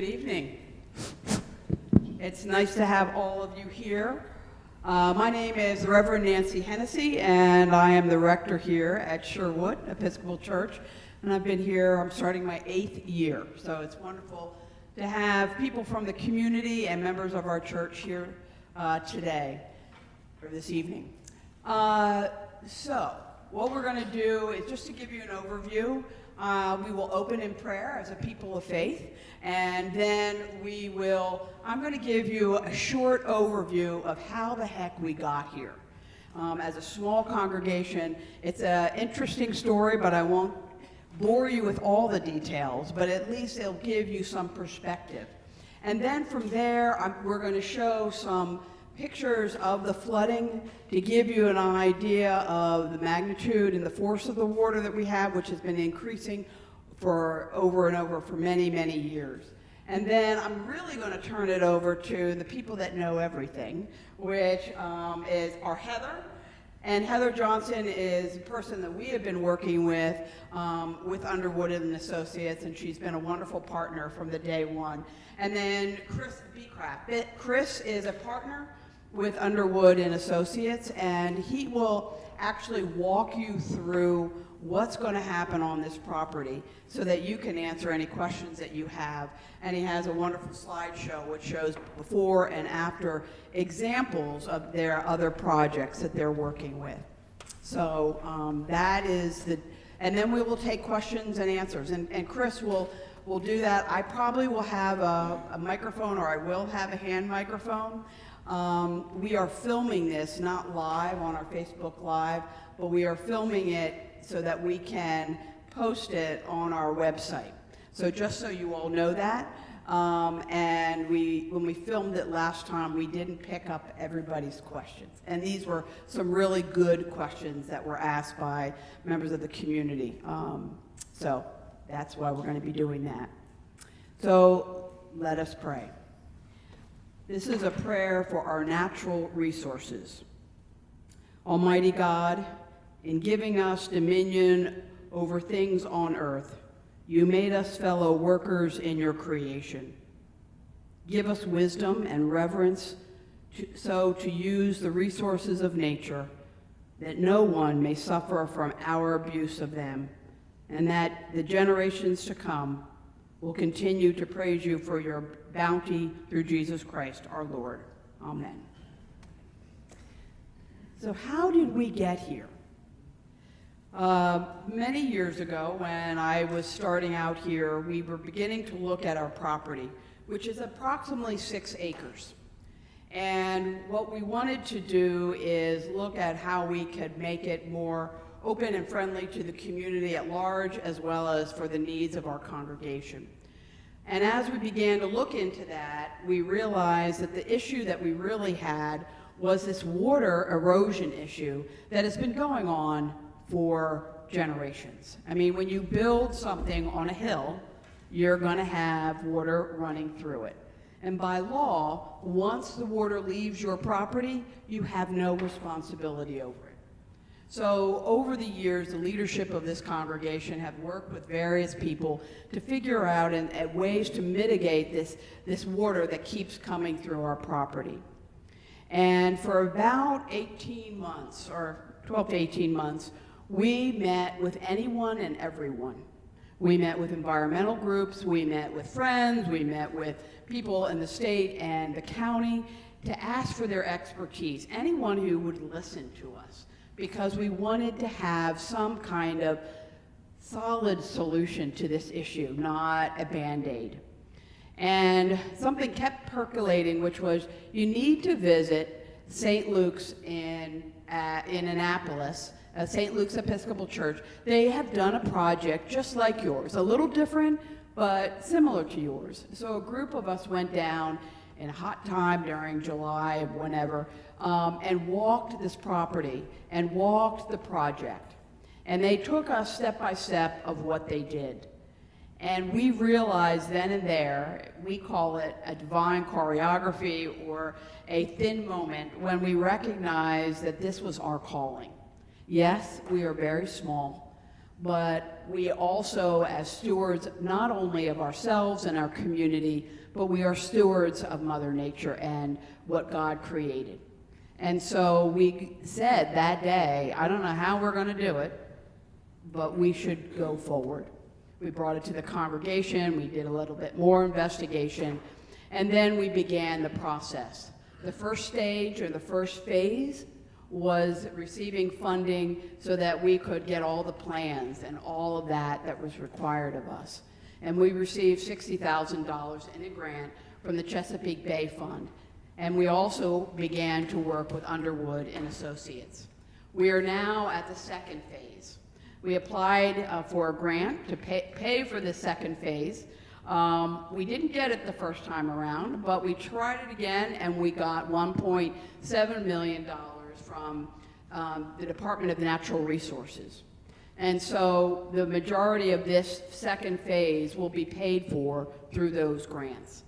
Good evening. It's nice to have all of you here. My name is Reverend Nancy Hennessy, and I am the rector here at Sherwood Episcopal Church. And I've been here, I'm starting my 8th year. So it's wonderful to have people from the community and members of our church here today, or this evening. So what we're going to do is just to give you an overview. We will open in prayer as a people of faith, and then I'm going to give you a short overview of how the heck we got here. As a small congregation, it's an interesting story, but I won't bore you with all the details, but at least it'll give you some perspective. And then from there, we're going to show some pictures of the flooding to give you an idea of the magnitude and the force of the water that we have, which has been increasing for over and over for many, many years. And then I'm really going to turn it over to the people that know everything, which is our Heather. And Heather Johnson is a person that we have been working with Underwood Associates, and she's been a wonderful partner from the day one. And then Chris Becraft. Chris is a partner with Underwood Associates, and he will actually walk you through what's going to happen on this property so that you can answer any questions that you have. And he has a wonderful slideshow which shows before and after examples of their other projects that they're working with. So that is and then we will take questions and answers. And Chris will do that. I probably will have a microphone, or I will have a hand microphone. We are filming this, not live on our Facebook Live, but we are filming it so that we can post it on our website. So just so you all know that. And when we filmed it last time, we didn't pick up everybody's questions. And these were some really good questions that were asked by members of the community. So that's why we're going to be doing that. So let us pray. This is a prayer for our natural resources. Almighty God, in giving us dominion over things on earth, you made us fellow workers in your creation. Give us wisdom and reverence to use the resources of nature, that no one may suffer from our abuse of them, and that the generations to come will continue to praise you for your bounty through Jesus Christ, our Lord. Amen. So how did we get here? Many years ago, when I was starting out here, we were beginning to look at our property, which is approximately 6 acres. And what we wanted to do is look at how we could make it more open and friendly to the community at large, as well as for the needs of our congregation. And as we began to look into that, we realized that the issue that we really had was this water erosion issue that has been going on for generations. I mean, when you build something on a hill, you're going to have water running through it. And by law, once the water leaves your property, you have no responsibility over it. So over the years, the leadership of this congregation have worked with various people to figure out ways to mitigate this water that keeps coming through our property. And for about 18 months, or 12 to 18 months, we met with anyone and everyone. We met with environmental groups, we met with friends, we met with people in the state and the county to ask for their expertise, anyone who would listen to us, because we wanted to have some kind of solid solution to this issue, not a Band-Aid. And something kept percolating, which was you need to visit St. Luke's in Annapolis, St. Luke's Episcopal Church. They have done a project just like yours, a little different, but similar to yours. So a group of us went down in a hot time during July, whenever, and walked this property and walked the project. And they took us step by step of what they did. And we realized then and there, we call it a divine choreography or a thin moment, when we recognized that this was our calling. Yes, we are very small, but we also, as stewards, not only of ourselves and our community, but we are stewards of Mother Nature and what God created. And so we said that day, I don't know how we're going to do it, but we should go forward. We brought it to the congregation, we did a little bit more investigation, and then we began the process. The first stage, or the first phase, was receiving funding so that we could get all the plans and all of that was required of us. And we received $60,000 in a grant from the Chesapeake Bay Fund. And we also began to work with Underwood Associates. We are now at the second phase. We applied for a grant to pay for the second phase. We didn't get it the first time around, but we tried it again, and we got $1.7 million from the Department of Natural Resources. And so the majority of this second phase will be paid for through those grants.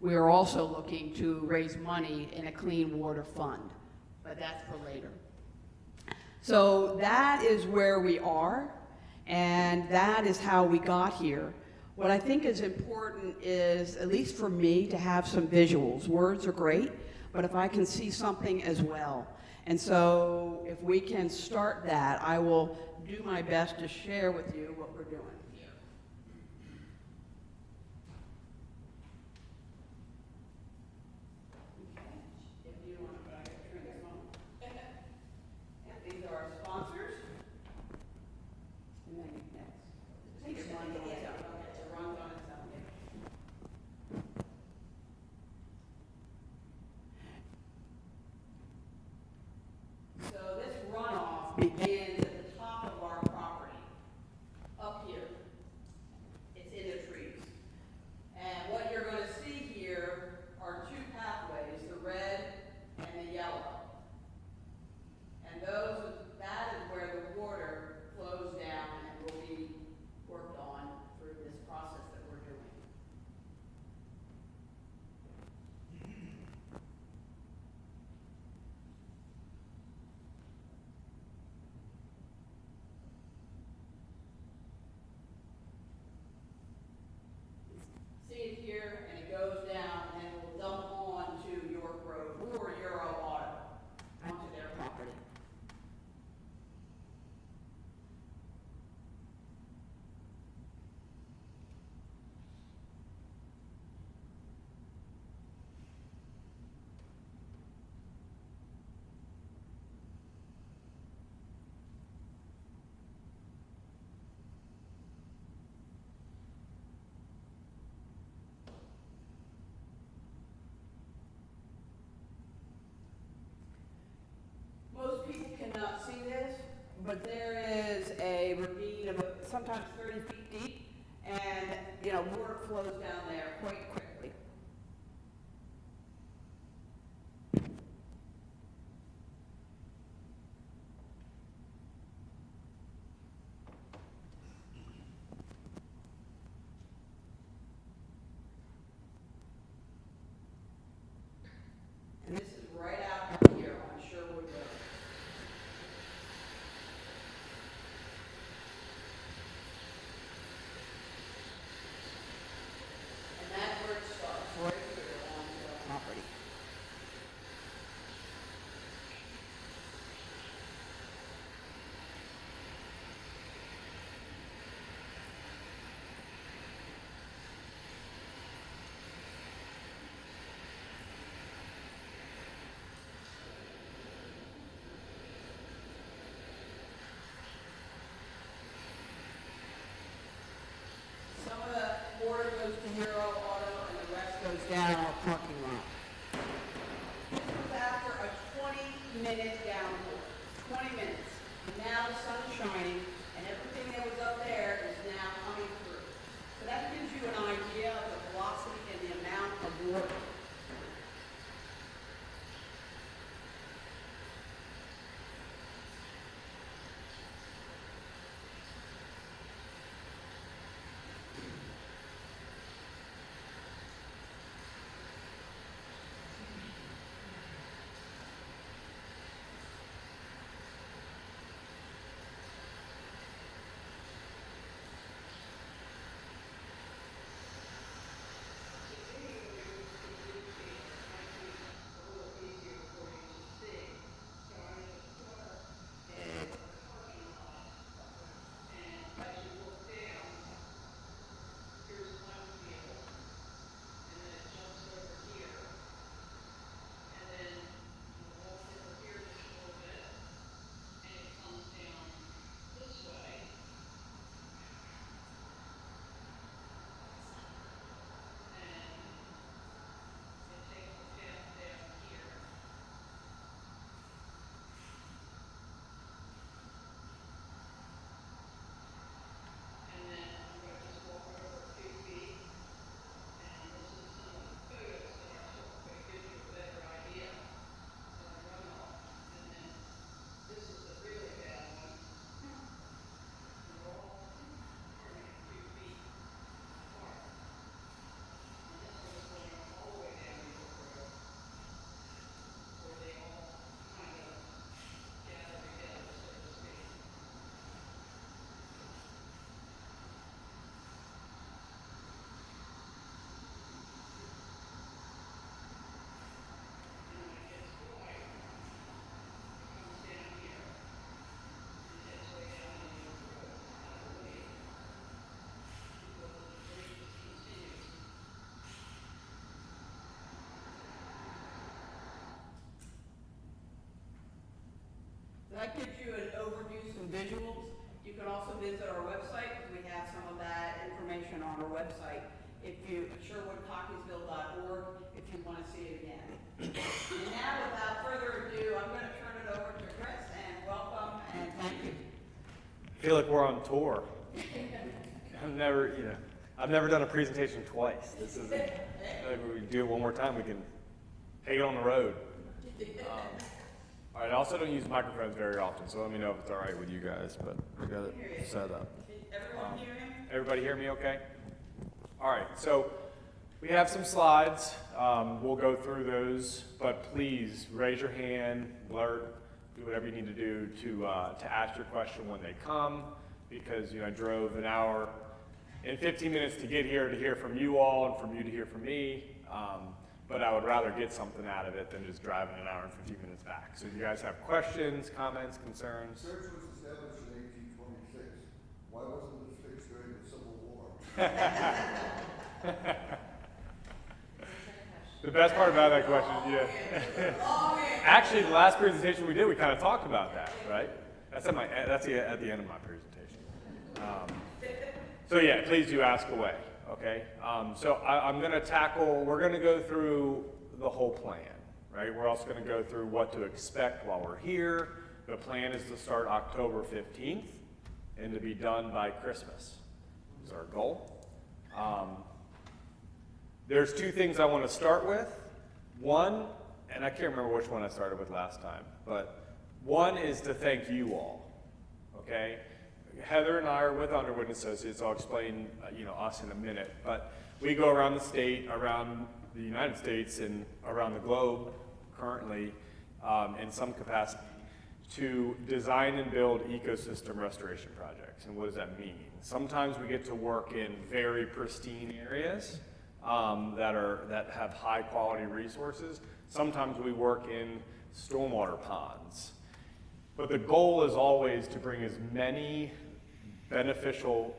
We are also looking to raise money in a clean water fund, but that's for later. So that is where we are, and that is how we got here. What I think is important is, at least for me, to have some visuals. Words are great, but if I can see something as well. And so if we can start that, I will do my best to share with you what we're doing here. Okay. If you want to turn this on. And these are our sponsors. And then next. Take it runs on its own. It runs on its own. So this runoff begins at the top of our property, up here. It's in the trees. And what you're going to see here are two pathways, the red and the yellow. And that is where the water flows down and will be worked on through this process that we're doing. See it here, and it goes down, and it will dump onto York Road or Euro Auto, onto their property. Most people cannot see this, but there is a ravine of sometimes 30 feet deep, and water flows down there quite quickly. And this is right out here on Sherwood Road. And that's where that gives you an overview, some visuals. You can also visit our website, because we have some of that information on our website. If you, sherwoodcockeysville.org, if you want to see it again. And now, without further ado, I'm going to turn it over to Chris, and welcome, and thank you. I feel like we're on tour. I've never done a presentation twice. This isn't, maybe we do it one more time, we can take it on the road. All right, I also don't use microphones very often, so let me know if it's all right with you guys, but we got it set up. Everyone hear him? Everybody hear me okay? All right, so we have some slides. We'll go through those, but please raise your hand, blurt, do whatever you need to do to ask your question when they come, because I drove an hour and 15 minutes to get here to hear from you all and from you to hear from me, but I would rather get something out of it than just driving an hour and 15 minutes back. So if you guys have questions, comments, concerns. Church was established in 1826. Why wasn't this fixed during the Civil War? The best part about that question, actually, the last presentation we did, we kind of talked about that, right? That's at the end of my presentation. So yeah, please do ask away, okay? So we're going to go through the whole plan, right? We're also going to go through what to expect while we're here. The plan is to start October 15th and to be done by Christmas is our goal. There's two things I want to start with. One, and I can't remember which one I started with last time, but one is to thank you all, okay? Heather and I are with Underwood Associates. I'll explain, us in a minute, but we go around the state, around the United States, and around the globe currently, in some capacity, to design and build ecosystem restoration projects. And what does that mean? Sometimes we get to work in very pristine areas that have high quality resources. Sometimes we work in stormwater ponds. But the goal is always to bring as many ecologically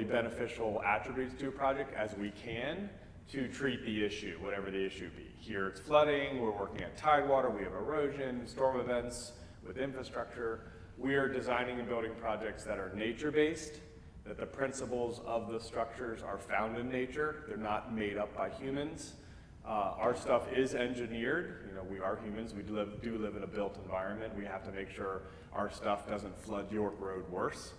beneficial attributes to a project as we can to treat the issue, whatever the issue be. Here it's flooding, we're working at tidewater, we have erosion, storm events with infrastructure. We are designing and building projects that are nature-based, that the principles of the structures are found in nature. They're not made up by humans. Our stuff is engineered. We are humans. We do live in a built environment. We have to make sure our stuff doesn't flood York Road worse.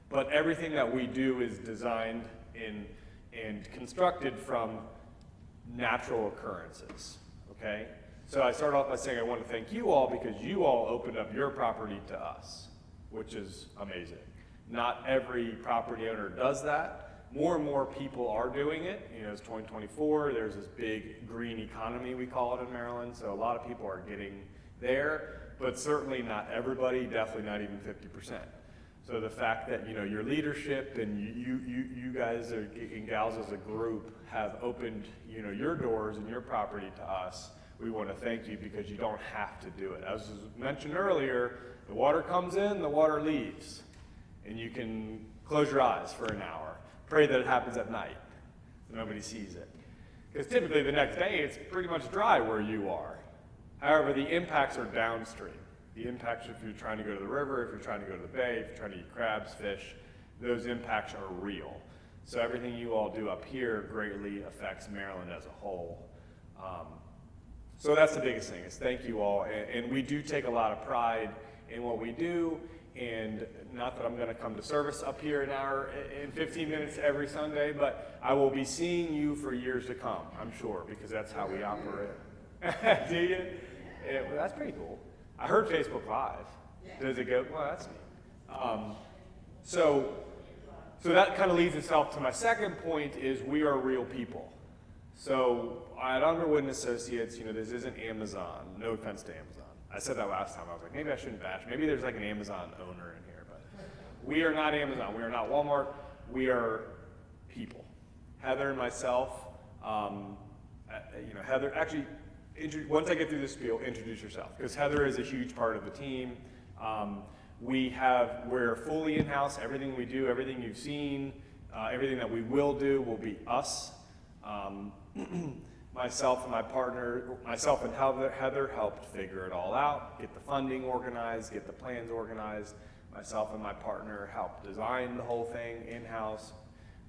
But everything that we do is designed and constructed from natural occurrences, okay? So I start off by saying I want to thank you all because you all opened up your property to us, which is amazing. Not every property owner does that. More and more people are doing it. It's 2024, there's this big green economy, we call it in Maryland, so a lot of people are getting there, but certainly not everybody, definitely not even 50%. So the fact that your leadership and you guys and gals as a group have opened your doors and your property to us, we want to thank you because you don't have to do it. As was mentioned earlier, the water comes in, the water leaves, and you can close your eyes for an hour. Pray that it happens at night, so nobody sees it. Because typically the next day it's pretty much dry where you are. However, the impacts are downstream. The impacts if you're trying to go to the river, if you're trying to go to the bay, if you're trying to eat crabs, fish, those impacts are real. So everything you all do up here greatly affects Maryland as a whole. So that's the biggest thing, is thank you all. And we do take a lot of pride in what we do. And not that I'm going to come to service up here an hour and 15 minutes every Sunday, but I will be seeing you for years to come, I'm sure, because that's how we operate. Do you? Yeah, well, that's pretty cool. I heard Facebook Live. Does it go? Well, that's neat. So that kind of leads itself to my second point is we are real people. So at Underwood Associates, this isn't Amazon. No offense to Amazon. I said that last time. I was like, maybe I shouldn't bash. Maybe there's like an Amazon owner in here, but we are not Amazon. We are not Walmart. We are people. Heather and myself, Heather, actually, once I get through this spiel, introduce yourself, because Heather is a huge part of the team. We're fully in-house. Everything we do, everything you've seen, everything that we will do will be us. Myself and Heather helped figure it all out, get the funding organized, get the plans organized. Myself and my partner helped design the whole thing in-house.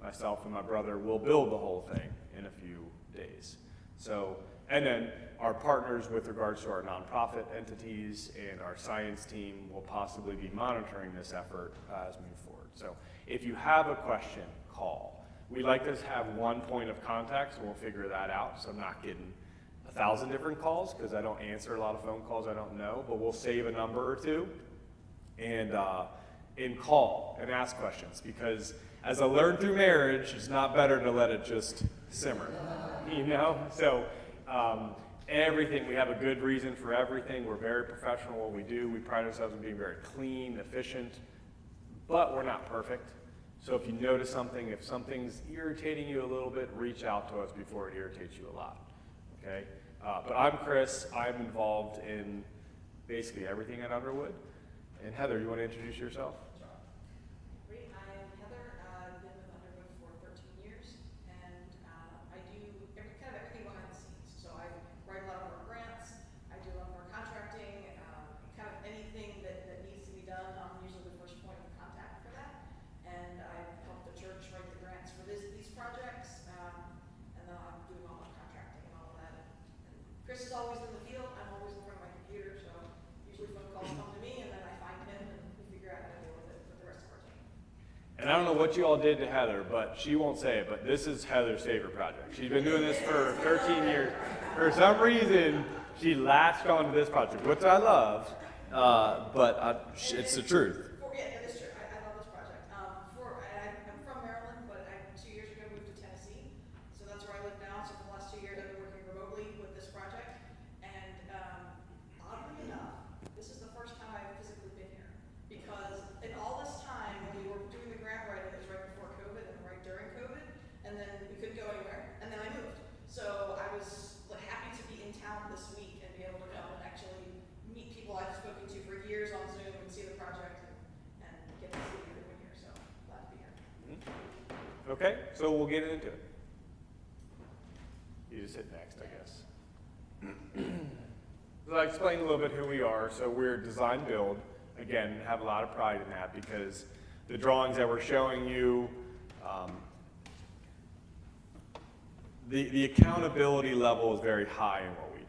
Myself and my brother will build the whole thing in a few days. So, and then our partners with regards to our nonprofit entities and our science team will possibly be monitoring this effort as we move forward. So if you have a question, call. We like to have one point of contact, so we'll figure that out. So I'm not getting 1,000 different calls because I don't answer a lot of phone calls I don't know, but we'll save a number or two and call and ask questions, because as I learned through marriage, it's not better to let it just simmer, you know? So everything, we have a good reason for everything. We're very professional in what we do. We pride ourselves on being very clean, efficient, but we're not perfect. So if you notice something, if something's irritating you a little bit, reach out to us before it irritates you a lot, okay? But I'm Chris. I'm involved in basically everything at Underwood. And Heather, you want to introduce yourself? Great. I'm Heather. I've been with Underwood for 13 years, and I do everything behind the scenes. So I write a lot of our grants. I do a lot of our contracting. Kind of anything that needs to be done, I'm usually the first point of contact for that. And I help the church write the grants for these projects, and then I'm doing all the contracting and all of that. And Chris is always in the field. I'm always in front of my computer, so usually phone calls come to me, and then I find him, and we figure out how to deal with it with the rest of our team. And I don't know what you all did to Heather, but she won't say it, but this is Heather's favorite project. She's been doing this for 13 years. For some reason, she latched onto this project, which I love, but it's the truth. Yeah, that is true. I love this project. I'm from Maryland, but 2 years ago moved to Tennessee, so that's where I live now. So for the last 2 years, I've been working remotely with this project, and oddly enough, this is the first time I've physically been here, because in all this time when we were doing the grant writing, it was right before COVID and right during COVID, and then we couldn't go anywhere, and then I moved. So I was happy to be in town this week and be able to come and actually meet people I've spoken to for years on Zoom and see the project and get to see everyone here. So glad to be here. Okay, so we'll get into it. You just hit next, I guess. So I explained a little bit who we are. So we're design build. Again, have a lot of pride in that, because the drawings that we're showing you, the accountability level is very high in what we do.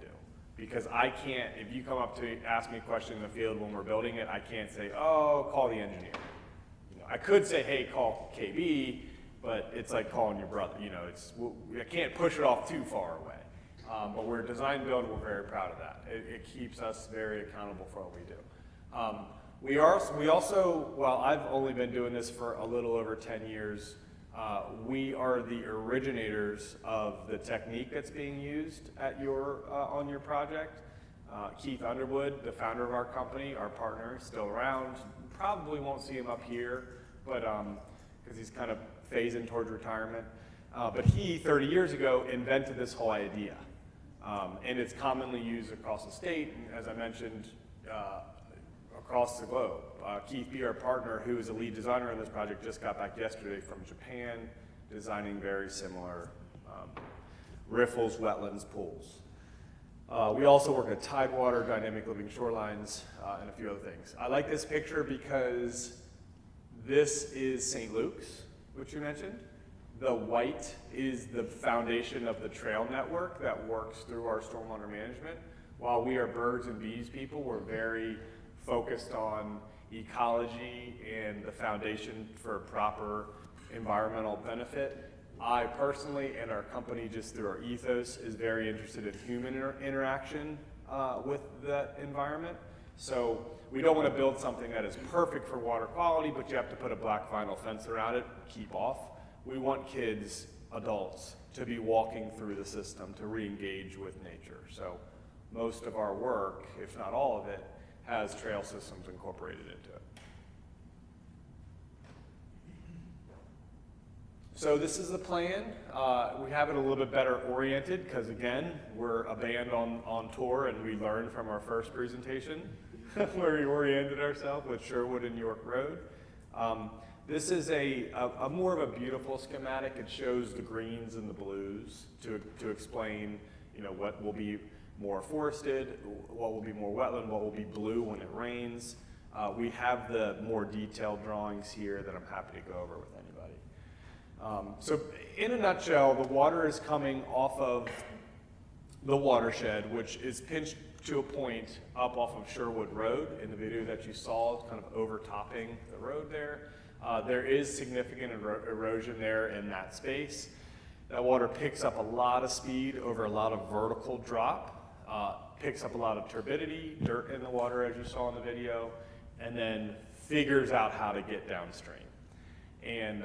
Because I can't, if you come up to ask me a question in the field when we're building it, I can't say, oh, call the engineer. You know, I could say, hey, call KB, but it's like calling your brother. You know, I can't push it off too far away. But we're design build, we're very proud of that. It keeps us very accountable for what we do. We also, well, I've only been doing this for a little over 10 years. We are the originators of the technique that's being used at on your project. Keith Underwood, the founder of our company, our partner, is still around. Probably won't see him up here, but because he's kind of phasing towards retirement. But he, 30 years ago, invented this whole idea. And it's commonly used across the state, and as I mentioned, across the globe. Keith B., our partner, who is a lead designer on this project, just got back yesterday from Japan, designing very similar riffles, wetlands, pools. We also work at Tidewater, dynamic living shorelines, and a few other things. I like this picture because this is St. Luke's, which you mentioned. The white is the foundation of the trail network that works through our stormwater management. While we are birds and bees people, we're very focused on ecology and the foundation for proper environmental benefit. I personally, and our company, just through our ethos, is very interested in human interaction with that environment. So we don't want to build something that is perfect for water quality, but you have to put a black vinyl fence around it, keep off. We want kids, adults, to be walking through the system to re-engage with nature. So most of our work, if not all of it, has trail systems incorporated into it. So this is the plan. We have it a little bit better oriented because, again, we're a band on tour, and we learned from our first presentation where we oriented ourselves with Sherwood and York Road. This is a more of a beautiful schematic. It shows the greens and the blues to explain You know, what will be more forested, what will be more wetland, what will be blue when it rains. We have the more detailed drawings here that I'm happy to go over with anybody. So in a nutshell, the water is coming off of the watershed, which is pinched to a point up off of Sherwood Road in the video that you saw, kind of overtopping the road there. There is significant erosion there in that space. That water picks up a lot of speed over a lot of vertical drop, picks up a lot of turbidity, dirt in the water as you saw in the video, and then figures out how to get downstream. And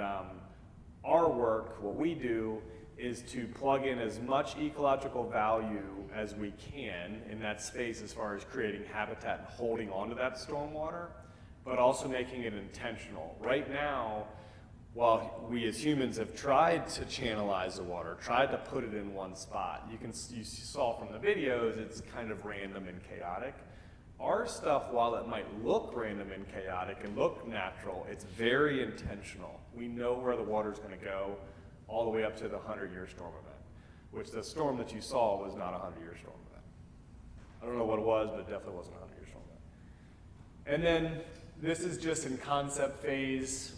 our work, what we do, is to plug in as much ecological value as we can in that space as far as creating habitat and holding onto that stormwater, but also making it intentional. Right now, while we as humans have tried to channelize the water, tried to put it in one spot, you saw from the videos, it's kind of random and chaotic. Our stuff, while it might look random and chaotic and look natural, it's very intentional. We know where the water's going to go all the way up to the 100-year storm event, which the storm that you saw was not a 100-year storm event. I don't know what it was, but it definitely wasn't a 100-year storm event. And then this is just in concept phase.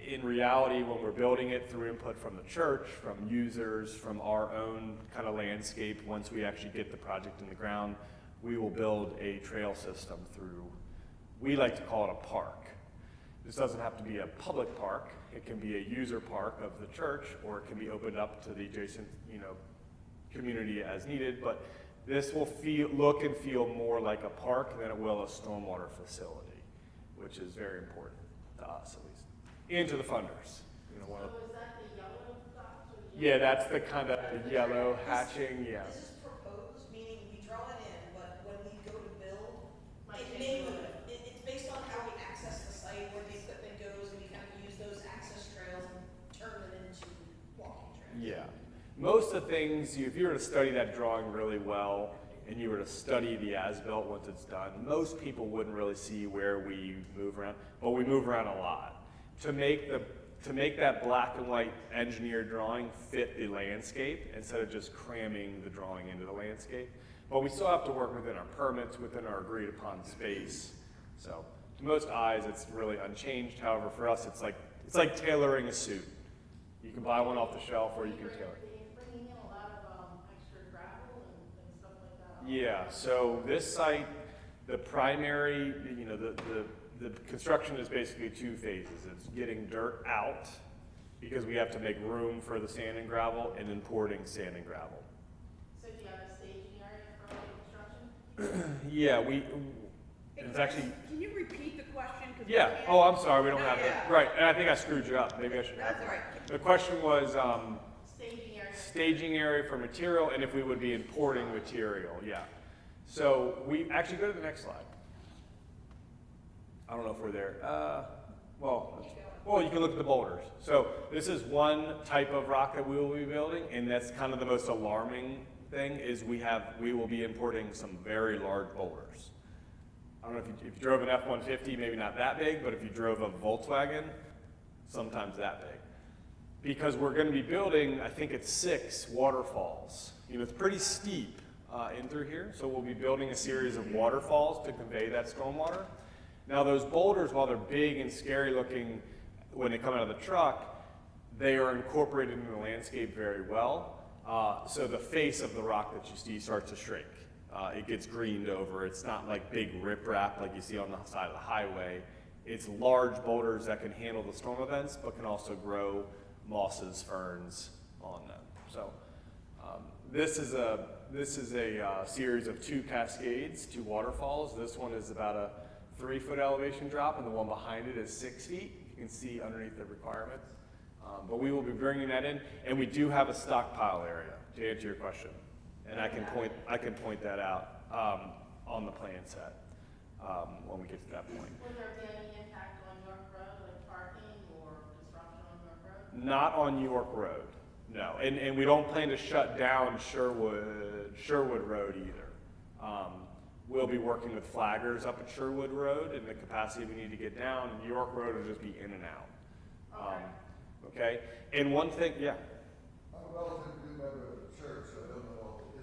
In reality, when we're building it through input from the church, from users, from our own kind of landscape, once we actually get the project in the ground, we will build a trail system through, we like to call it a park. This doesn't have to be a public park. It can be a user park of the church, or it can be opened up to the adjacent, community as needed. But this will look and feel more like a park than it will a stormwater facility, which is very important to us, at least, and to the funders. So is that the yellow dots or the Yeah, that's the kind of yellow hatching. Yeah. This is proposed, meaning we draw it in, but when we go to build, Might it change may a little move. It's based on how we access the site, where the equipment goes, and we kind of use those access trails and turn them into walking trails. Yeah. Most of the things, if you were to study that drawing really well, and you were to study the as-built once it's done, most people wouldn't really see where we move around, but we move around a lot. To make that black and white engineered drawing fit the landscape instead of just cramming the drawing into the landscape. But we still have to work within our permits, within our agreed upon space. So to most eyes, it's really unchanged. However, for us, it's like tailoring a suit. You can buy one off the shelf, or you can tailor it. bringing in a lot of extra gravel and stuff like that? Yeah, so this site, the primary, the construction is basically two phases. It's getting dirt out, because we have to make room for the sand and gravel, and importing sand and gravel. So do you have a staging area for the construction? Yeah, it's actually, Can you repeat the question? 'Cause we yeah, can't- oh, I'm sorry, we don't No, have yeah. it. Right, and I think I screwed you up. Maybe I should have. That's all right. The question was, Staging area. staging area for material, and if we would be importing material, yeah. So we actually go to the next slide. I don't know if we're there. Well, you can look at the boulders. So this is one type of rock that we will be building, and that's kind of the most alarming thing is we will be importing some very large boulders. I don't know if you drove an F-150, maybe not that big, but if you drove a Volkswagen, sometimes that big. Because we're going to be building, I think it's 6 waterfalls. It's pretty steep in through here, so we'll be building a series of waterfalls to convey that stormwater. Now those boulders, while they're big and scary looking when they come out of the truck, they are incorporated into the landscape very well. So the face of the rock that you see starts to shrink. It gets greened over. It's not like big riprap like you see on the side of the highway. It's large boulders that can handle the storm events, but can also grow mosses, ferns on them. So this is a series of 2 cascades, 2 waterfalls. This one is about a 3-foot elevation drop, and the one behind it is 6 feet. You can see underneath the requirements. But we will be bringing that in, and we do have a stockpile area, to answer your question. And I can point that out on the plan set when we get to that point. Will there be any impact on York Road, like parking or disruption on York Road? Not on York Road, no. And we don't plan to shut down Sherwood Road either. We'll be working with flaggers up at Sherwood Road and the capacity we need to get down, and York Road will just be in and out. Okay? And one thing, yeah. I'm a relatively new member of the church, so I don't know all the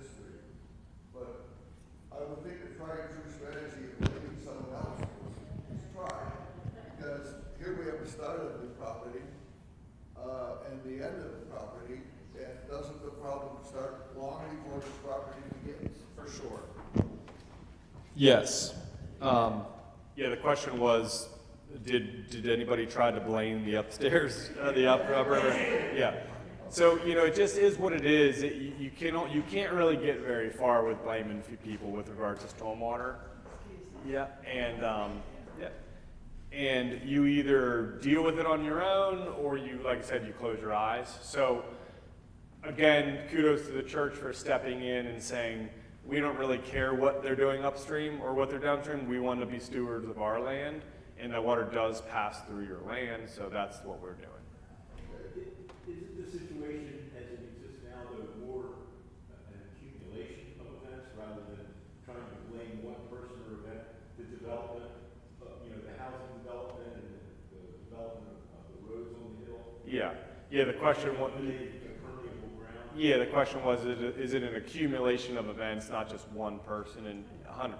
in the end of the property, and doesn't the problem start long before this property begins? For sure. Yes. Yeah, the question was, did anybody try to blame the upstairs, the upper? Yeah. So, you know, it just is what it is. You can't really get very far with blaming people with regards to stormwater. Yeah. And you either deal with it on your own, or you, like I said, you close your eyes. So, again, kudos to the church for stepping in and saying, we don't really care what they're doing upstream or what they're downstream. We want to be stewards of our land, and the water does pass through your land, so that's what we're doing. Isn't the situation as it exists now, though, more an accumulation of events rather than trying to blame one person or event? The development, the housing development and the development of the roads on the hill? Yeah. Yeah, the question was, yeah, the question was, is it an accumulation of events, not just one person? And 100%.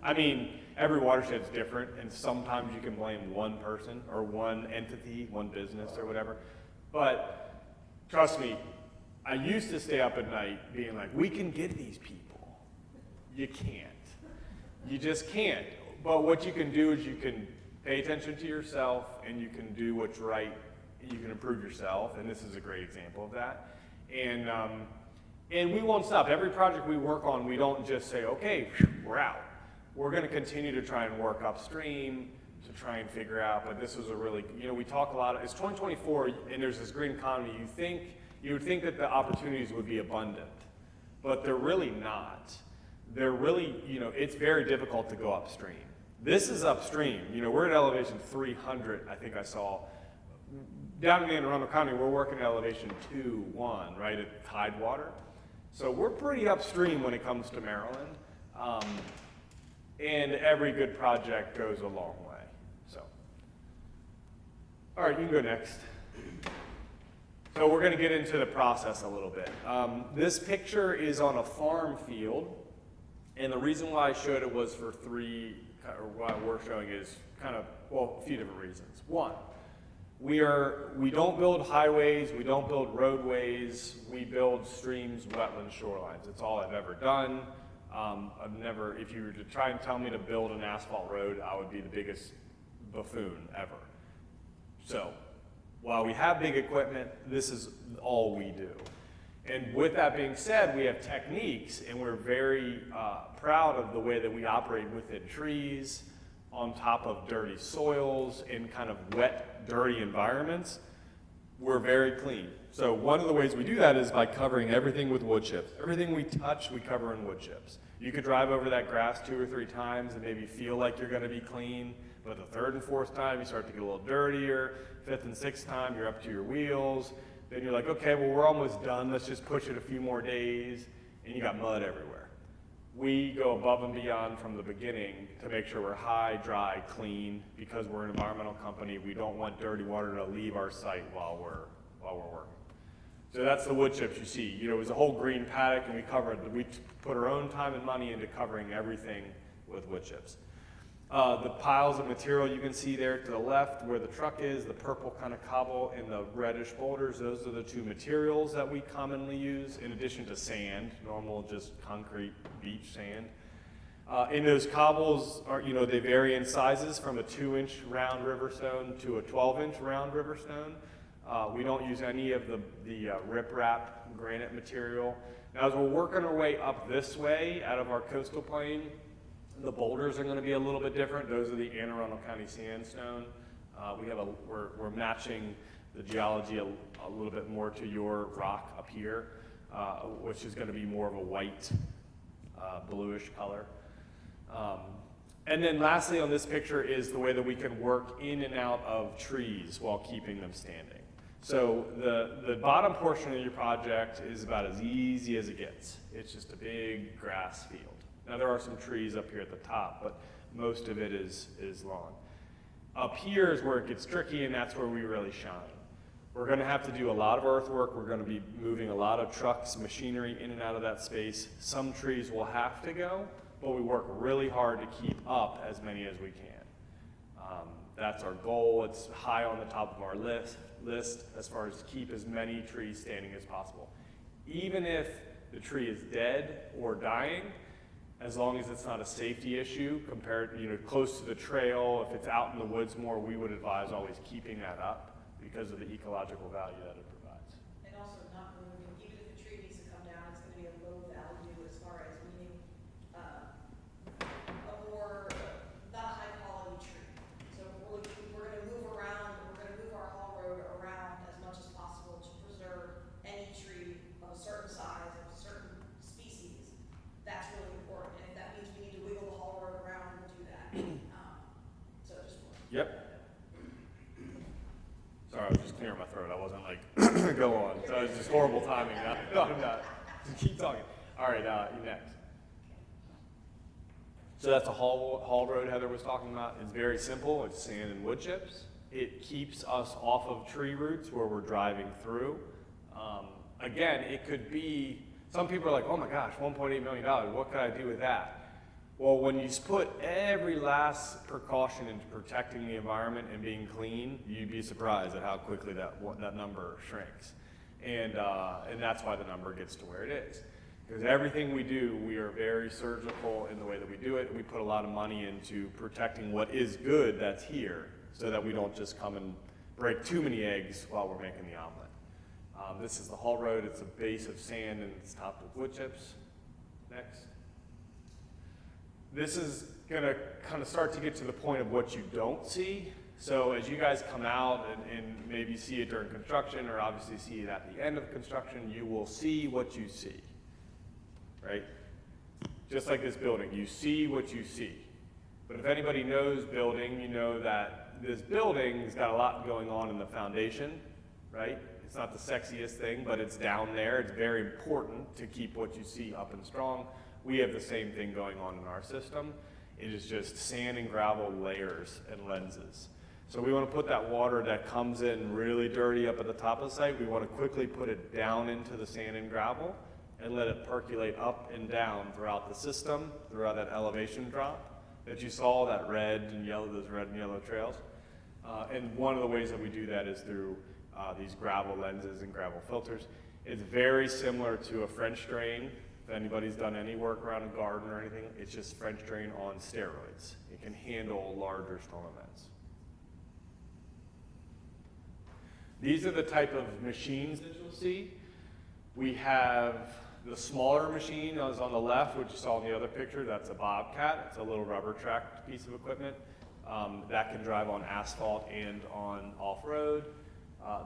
I mean, every watershed's different, and sometimes you can blame one person or one entity, one business or whatever. But trust me, I used to stay up at night being like, we can get these people. You can't. You just can't. But what you can do is you can pay attention to yourself, and you can do what's right, and you can improve yourself, and this is a great example of that. And we won't stop. Every project we work on, we don't just say, okay, we're out. We're going to continue to try and work upstream to try and figure out, but this was a really, we talk a lot, it's 2024, and there's this green economy. You would think that the opportunities would be abundant, but they're really not. They're really, it's very difficult to go upstream. This is upstream. We're at elevation 300, I think I saw. Down in Anne Arundel County, we're working at elevation 2-1, right, at Tidewater. So we're pretty upstream when it comes to Maryland. And every good project goes a long way. So, all right, you can go next. So we're going to get into the process a little bit. This picture is on a farm field, and the reason why I showed it was for why we're showing is a few different reasons. One, we don't build highways, we don't build roadways, we build streams, wetlands, shorelines. It's all I've ever done. If you were to try and tell me to build an asphalt road, I would be the biggest buffoon ever. So, while we have big equipment, this is all we do. And with that being said, we have techniques, and we're very proud of the way that we operate within trees, on top of dirty soils, in kind of wet, dirty environments. We're very clean. So one of the ways we do that is by covering everything with wood chips. Everything we touch, we cover in wood chips. You could drive over that grass 2 or 3 times and maybe feel like you're going to be clean, but the 3rd and 4th time you start to get a little dirtier. 5th and 6th time you're up to your wheels. Then you're like, okay, well, we're almost done. Let's just push it a few more days, and you got mud everywhere. We go above and beyond from the beginning to make sure we're high, dry, clean. Because we're an environmental company, we don't want dirty water to leave our site while we're working. So that's the wood chips you see. It was a whole green paddock, and we put our own time and money into covering everything with wood chips. The piles of material you can see there to the left where the truck is, the purple kind of cobble and the reddish boulders, those are the 2 materials that we commonly use, in addition to sand, normal just concrete beach sand. And those cobbles are, they vary in sizes from a 2-inch round river stone to a 12-inch round river stone. We don't use any of the riprap granite material. Now, as we're working our way up this way out of our coastal plain, the boulders are going to be a little bit different. Those are the Anne Arundel County sandstone. We're matching the geology a little bit more to your rock up here, which is going to be more of a white, bluish color. And then lastly on this picture is the way that we can work in and out of trees while keeping them standing. So the bottom portion of your project is about as easy as it gets. It's just a big grass field. Now there are some trees up here at the top, but most of it is lawn. Up here is where it gets tricky, and that's where we really shine. We're going to have to do a lot of earthwork. We're going to be moving a lot of trucks, machinery in and out of that space. Some trees will have to go, but we work really hard to keep up as many as we can. That's our goal. It's high on the top of our list as far as keep as many trees standing as possible. Even if the tree is dead or dying, as long as it's not a safety issue compared, close to the trail, if it's out in the woods more, we would advise always keeping that up because of the ecological value that it provides. And also not moving, even if the tree needs to come down, it's gonna be a low value as far as meaning, a more, not a high quality tree. So we're gonna move around, we're gonna move our haul road around as much as possible to preserve any tree of a certain size, of a certain species. That's really important, and if that means we need to wiggle the haul road around, we'll do that. So just. Yep. Sorry, I was just clearing my throat. I wasn't like, go on. So it was just horrible timing. No, I'm not. Just keep talking. All right, you next. So that's a haul road Heather was talking about. It's very simple. It's sand and wood chips. It keeps us off of tree roots where we're driving through. Again, it could be, some people are like, oh my gosh, $1.8 million. What could I do with that? Well, when you put every last precaution into protecting the environment and being clean, you'd be surprised at how quickly that number shrinks. And that's why the number gets to where it is. Because everything we do, we are very surgical in the way that we do it. We put a lot of money into protecting what is good that's here so that we don't just come and break too many eggs while we're making the omelet. This is the haul road. It's a base of sand and it's topped with wood chips. Next. This is going to kind of start to get to the point of what you don't see. So as you guys come out and maybe see it during construction or obviously see it at the end of construction, you will see what you see, right? Just like this building, you see what you see. But if anybody knows building, you know that this building's got a lot going on in the foundation, right? It's not the sexiest thing, but it's down there. It's very important to keep what you see up and strong. We have the same thing going on in our system. It is just sand and gravel layers and lenses. So we want to put that water that comes in really dirty up at the top of the site, we want to quickly put it down into the sand and gravel and let it percolate up and down throughout the system, throughout that elevation drop that you saw, that red and yellow, those red and yellow trails. And one of the ways that we do that is through these gravel lenses and gravel filters. It's very similar to a French drain. If anybody's done any work around a garden or anything, it's just French drain on steroids. It can handle larger storm events. These are the type of machines that you'll see. We have the smaller machine is on the left, which you saw in the other picture. That's a Bobcat. It's a little rubber tracked piece of equipment that can drive on asphalt and on off-road.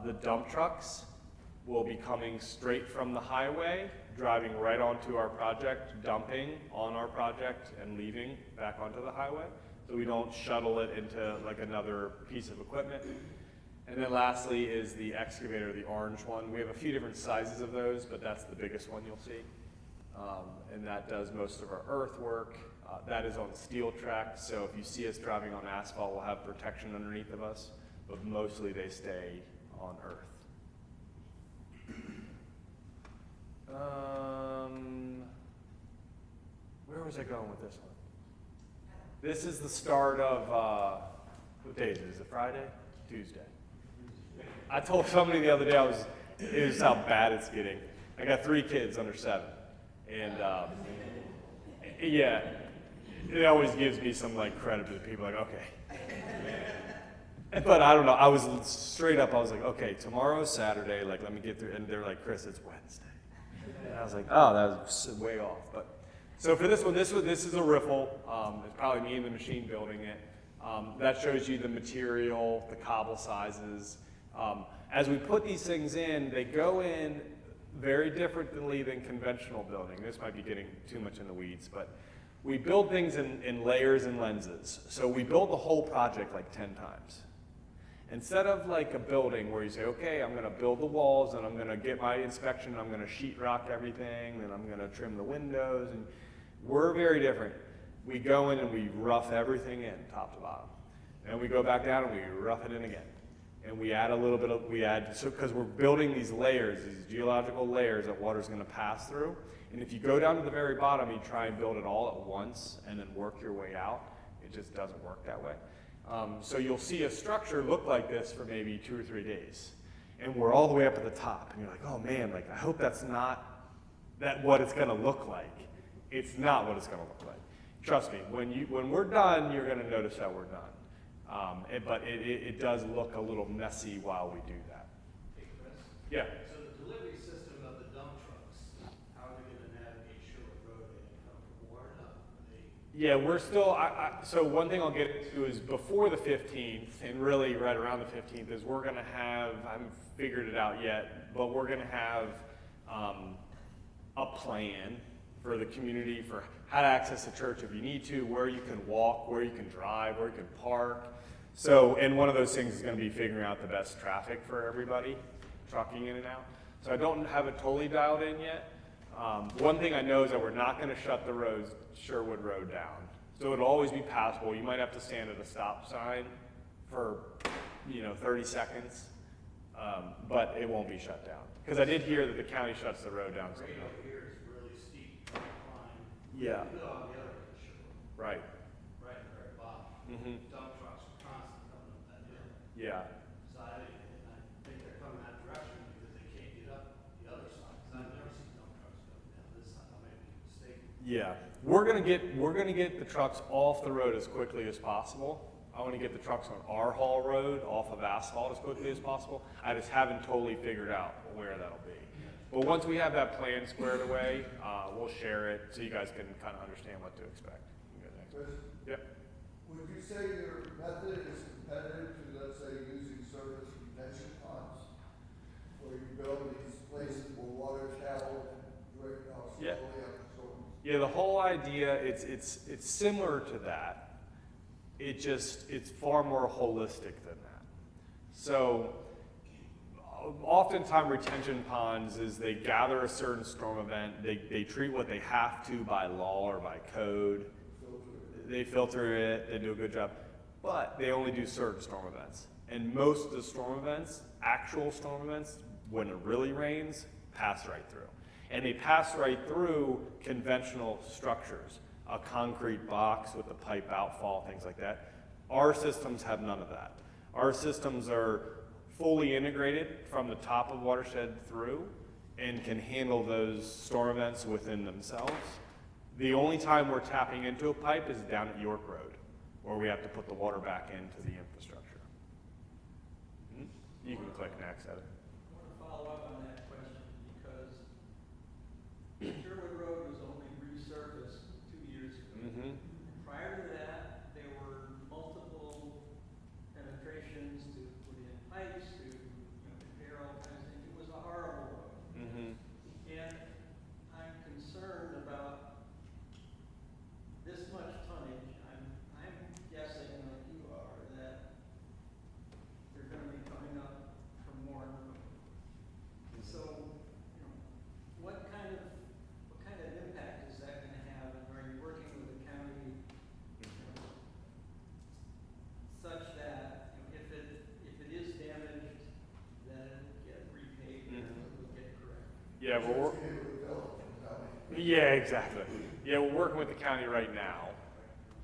The dump trucks will be coming straight from the highway, driving right onto our project, dumping on our project, and leaving back onto the highway. So we don't shuttle it into like another piece of equipment. And then lastly is the excavator, the orange one. We have a few different sizes of those, but that's the biggest one you'll see. And that does most of our earth work. That is on steel tracks, so if you see us driving on asphalt, we'll have protection underneath of us, but mostly they stay on earth. Where was I going with this one? This is the start of, what day is it? Is it Friday? Tuesday. I told somebody the other day, it was how bad it's getting. I got 3 kids under 7. And yeah, it always gives me some like credit to people like, okay. But I don't know, I was straight up, I was like, okay, tomorrow's Saturday, like let me get through, and they're like, Chris, it's Wednesday. And I was like, oh, that was way off. But so for this one, this is a riffle. It's probably me and the machine building it. That shows you the material, the cobble sizes. As we put these things in, they go in very differently than conventional building. This might be getting too much in the weeds, but we build things in layers and lenses. So we build the whole project like 10 times. Instead of like a building where you say, okay, I'm gonna build the walls and I'm gonna get my inspection, I'm gonna sheetrock everything, and I'm gonna trim the windows, and we're very different. We go in and we rough everything in, top to bottom. And we go back down and we rough it in again. And we add a little bit of, so because we're building these layers, these geological layers that water's gonna pass through. And if you go down to the very bottom, you try and build it all at once and then work your way out. It just doesn't work that way. So you'll see a structure look like this for maybe 2 or 3 days. And we're all the way up at the top. And you're like, oh man, like I hope that's not what it's gonna look like. It's not what it's gonna look like. Trust me, when we're done, you're gonna notice that we're done. But it does look a little messy while we do that. Hey, Chris? Yeah. So the delivery system of the dump trucks, how are they gonna navigate Sherwood Road? Are they gonna come water up? Are they? Yeah, we're still, so one thing I'll get into is before the 15th, and really right around the 15th, is we're gonna have, I haven't figured it out yet, but we're gonna have a plan for the community for how to access the church if you need to, where you can walk, where you can drive, where you can park. So, and one of those things is gonna be figuring out the best traffic for everybody, trucking in and out. So I don't have it totally dialed in yet. One thing I know is that we're not gonna shut the roads, Sherwood Road down. So it'll always be passable. You might have to stand at a stop sign for, 30 seconds, but it won't be shut down. Because I did hear that the county shuts the road down. Grade over here is really steep climb. Yeah. You go on the other end of Sherwood, Right. right at the very bottom. Mhm. Dump trucks are constantly coming up that hill. Yeah. So I think they're coming that direction because they can't get up the other side. Because I've never seen dump trucks coming down this side. I may be mistaken. Yeah. We're gonna get the trucks off the road as quickly as possible. I want to get the trucks on our haul road off of asphalt as quickly as possible. I just haven't totally figured out where that'll be. But once we have that plan squared away, we'll share it so you guys can kind of understand what to expect. You go next. Chris, Yep. would you say your method is competitive to, let's say, using surface retention ponds? Where you build these places where water travel and drain off slowly Yeah. up the shore? Yeah, the whole idea, it's similar to that. It's far more holistic than that. So oftentimes retention ponds is they gather a certain storm event, they treat what they have to by law or by code. They filter it, they do a good job, but they only do certain storm events. And most of the storm events, actual storm events, when it really rains, pass right through. And they pass right through conventional structures, a concrete box with a pipe outfall, things like that. Our systems have none of that. Our systems are fully integrated from the top of watershed through and can handle those storm events within themselves. The only time we're tapping into a pipe is down at York Road, where we have to put the water back into the infrastructure. You can click next, Heather. I want to follow up on that question because Sherwood Road was only resurfaced 2 years ago. Mm-hmm. Prior to that, there were multiple penetrations to put in pipes, to repair all kinds of things. It was a horrible road. Mm-hmm. And I'm concerned about this much tonnage. I'm guessing, like you are, that they're gonna be coming up from more. So, what kind of impact is that gonna have? And are you working with the county, such that, if it is damaged, then it get repaid, and it will get corrected? Yeah, but we're, Be able to build, tell me. yeah, exactly. Yeah, we're working with the county right now.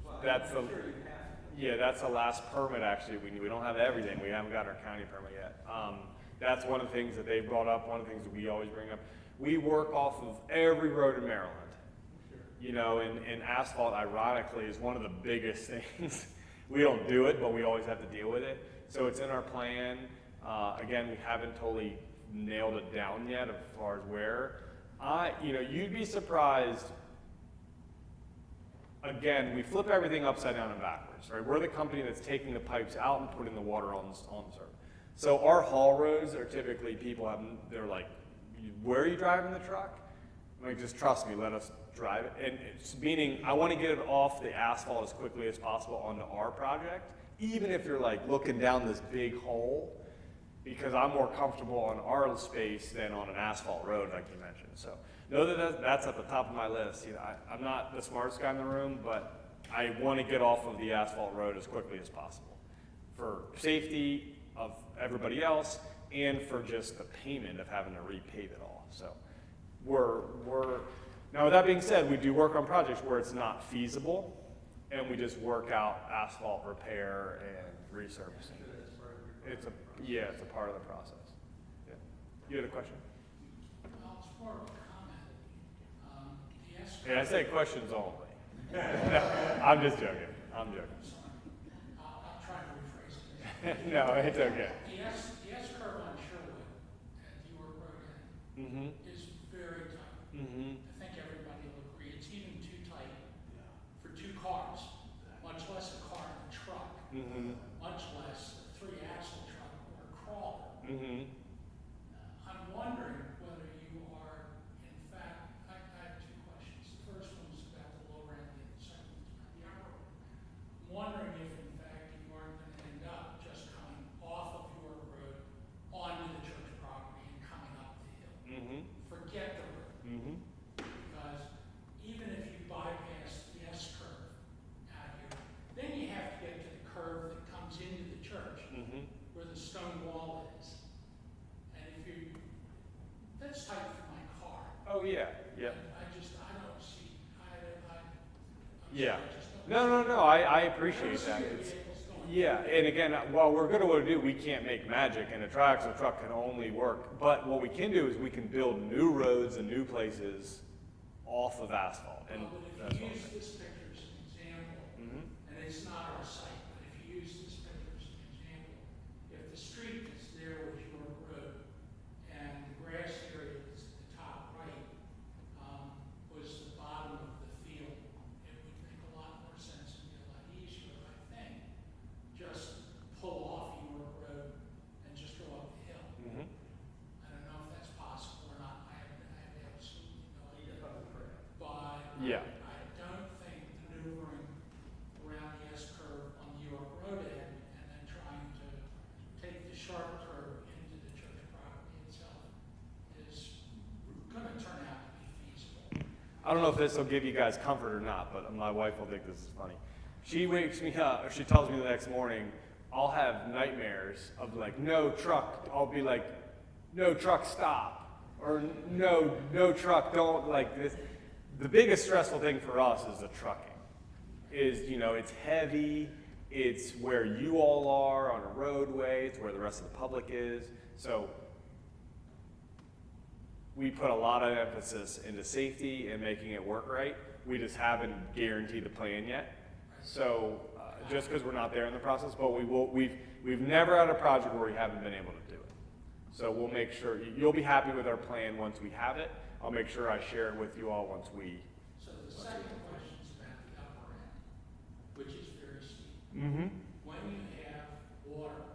Well, That's I'm the- sure you have to. Yeah, that's the last permit actually. We don't have everything. We haven't got our county permit yet. That's one of the things that they brought up, one of the things that we always bring up. We work off of every road in Maryland. And asphalt ironically is one of the biggest things. We don't do it, but we always have to deal with it. So it's in our plan. Again, we haven't totally nailed it down yet as far as where. You'd be surprised. Again, we flip everything upside down and backwards, right? We're the company that's taking the pipes out and putting the water on the surface. So our haul roads are typically they're like, where are you driving the truck? I'm like, just trust me, let us drive it. And it's meaning I want to get it off the asphalt as quickly as possible onto our project, even if you're like looking down this big hole, because I'm more comfortable on our space than on an asphalt road, like you mentioned. So know that that's at the top of my list. I'm not the smartest guy in the room, but I want to get off of the asphalt road as quickly as possible for safety of everybody else and for just the payment of having to repave it all. So we're now with that being said, we do work on projects where it's not feasible. and we just work out asphalt repair and resurfacing. It's a part of the process. Yeah. You had a question? Well, it's more of a comment. Yes. Yeah, I say questions only. I'm just joking. I'm joking. I'll try to rephrase it. No, it's okay. The S curve on Sherwood at the York Road end is very tight. I think everybody will agree. It's even too tight for two cars, much less a car and a truck, much less a three-axle truck or a crawler. I'm wondering whether you are, in fact, I have two questions. The first one is about the lower end, and the second one is about the upper end. I'm wondering if, in fact, you aren't going to end up just coming off of York Road onto the church property and coming up the hill. Forget the road. Because even if you bypass the S curve out here, then you have to get to the curve that comes into the church where the stone wall is. And if you, that's tight for my car. Oh yeah, yeah. I don't see, Yeah. I just don't No. I appreciate see that. your It's, vehicles going. yeah, and again, while we're good at what we do, we can't make magic, and a triaxle truck can only work. But what we can do is we can build new roads and new places off of asphalt. And Well, but that's if you what I'm use saying. this picture as an example, and it's not our site, but if you use this picture as an example, if the street that's there was York Road, and the grass area that's at the top right, was the bottom of the field, it would make a lot more sense and be a lot easier, I think, just pull off York Road and just go up the hill. I don't know if that's possible or not, I have absolutely no idea. But Yeah. I don't think maneuvering around the S curve on the York Road end and then trying to take the sharp curve into the church property itself is gonna turn out to be feasible. I don't know if this will give you guys comfort or not, but my wife will think this is funny. She wakes me up, or she tells me the next morning, I'll have nightmares of like, no truck, I'll be like, no truck, stop. Or no truck, don't, like this. The biggest stressful thing for us is the trucking. Is, it's heavy, it's where you all are on a roadway, it's where the rest of the public is. So we put a lot of emphasis into safety and making it work right. We just haven't guaranteed the plan yet. So just because we're not there in the process, but we've never had a project where we haven't been able to do it. So we'll make sure, you'll be happy with our plan once we have it. I'll make sure I share it with you all once we. So the second question is about the upper end, which is very steep. When you have water,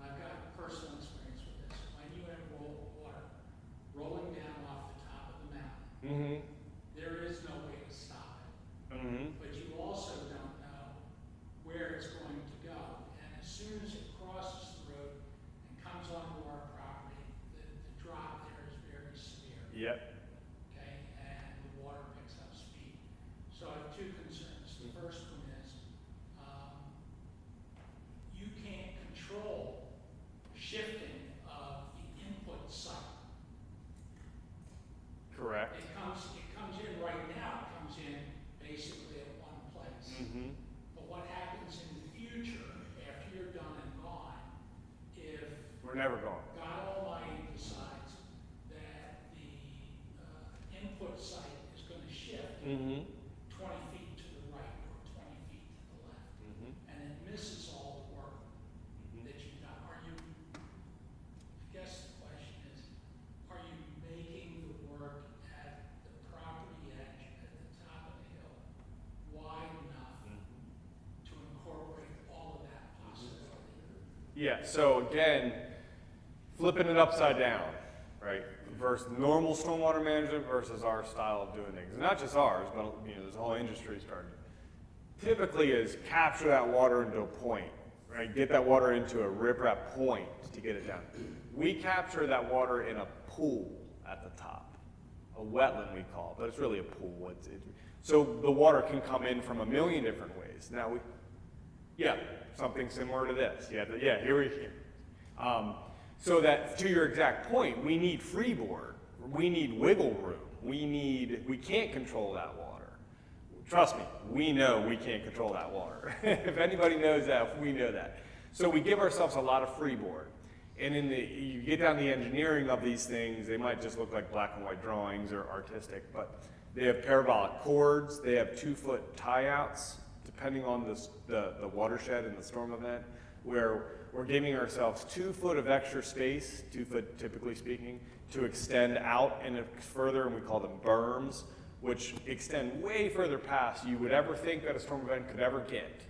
and I've got personal experience with this, when you have water rolling down off the top of the mountain, there is no way to stop it. But you also don't know where it's going to go. And as soon as it crosses the road and comes onto our property, the drop there is very severe. Yep. Okay, and the water picks up speed. So I have two concerns. The first one is, you can't control shifting of the input site. Correct. It comes in right now, it comes in basically at one place. But what happens in the future, after you're done and gone, if We're never going. God Almighty decides that the input site is going to shift 20 feet to the right or 20 feet to the left, and it misses all the work that you've done. I guess the question is, are you making the work at the property edge at the top of the hill wide enough to incorporate all of that possibility? Yeah, so again, flipping it upside down, right? Versus normal stormwater management versus our style of doing things. And not just ours, but there's a whole industry starting. Typically is capture that water into a point, right? Get that water into a riprap point to get it down. We capture that water in a pool at the top, a wetland we call it, but it's really a pool. So the water can come in from a million different ways. Now something similar to this. Here we go. So that, to your exact point, we need freeboard, we need wiggle room, we can't control that water. trust me, we know we can't control that water. If anybody knows that, we know that. So we give ourselves a lot of freeboard. And you get down to the engineering of these things, they might just look like black and white drawings or artistic, but they have parabolic cords, they have 2-foot tie-outs, depending on the watershed and the storm event, where we're giving ourselves 2 foot of extra space, 2 foot typically speaking, to extend out and further, and we call them berms, which extend way further past you would ever think that a storm event could ever get.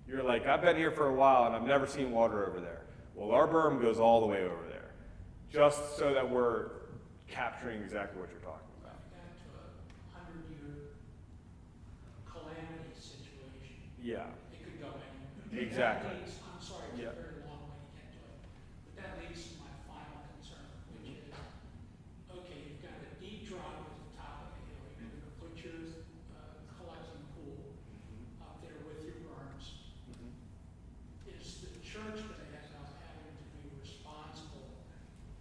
You're like, I've been here for a while and I've never seen water over there. Well, our berm goes all the way over there, just so that we're capturing exactly what you're talking about. If got to a 100-year calamity situation, Yeah, it could go anywhere. exactly. That leads, I'm sorry, it's Yeah. a very long way to get to it, but that leads to my final concern, which is, okay, you've got a deep drop at the top of the hill, you're gonna put your collecting pool up there with your berms. Is the church gonna end up having to be responsible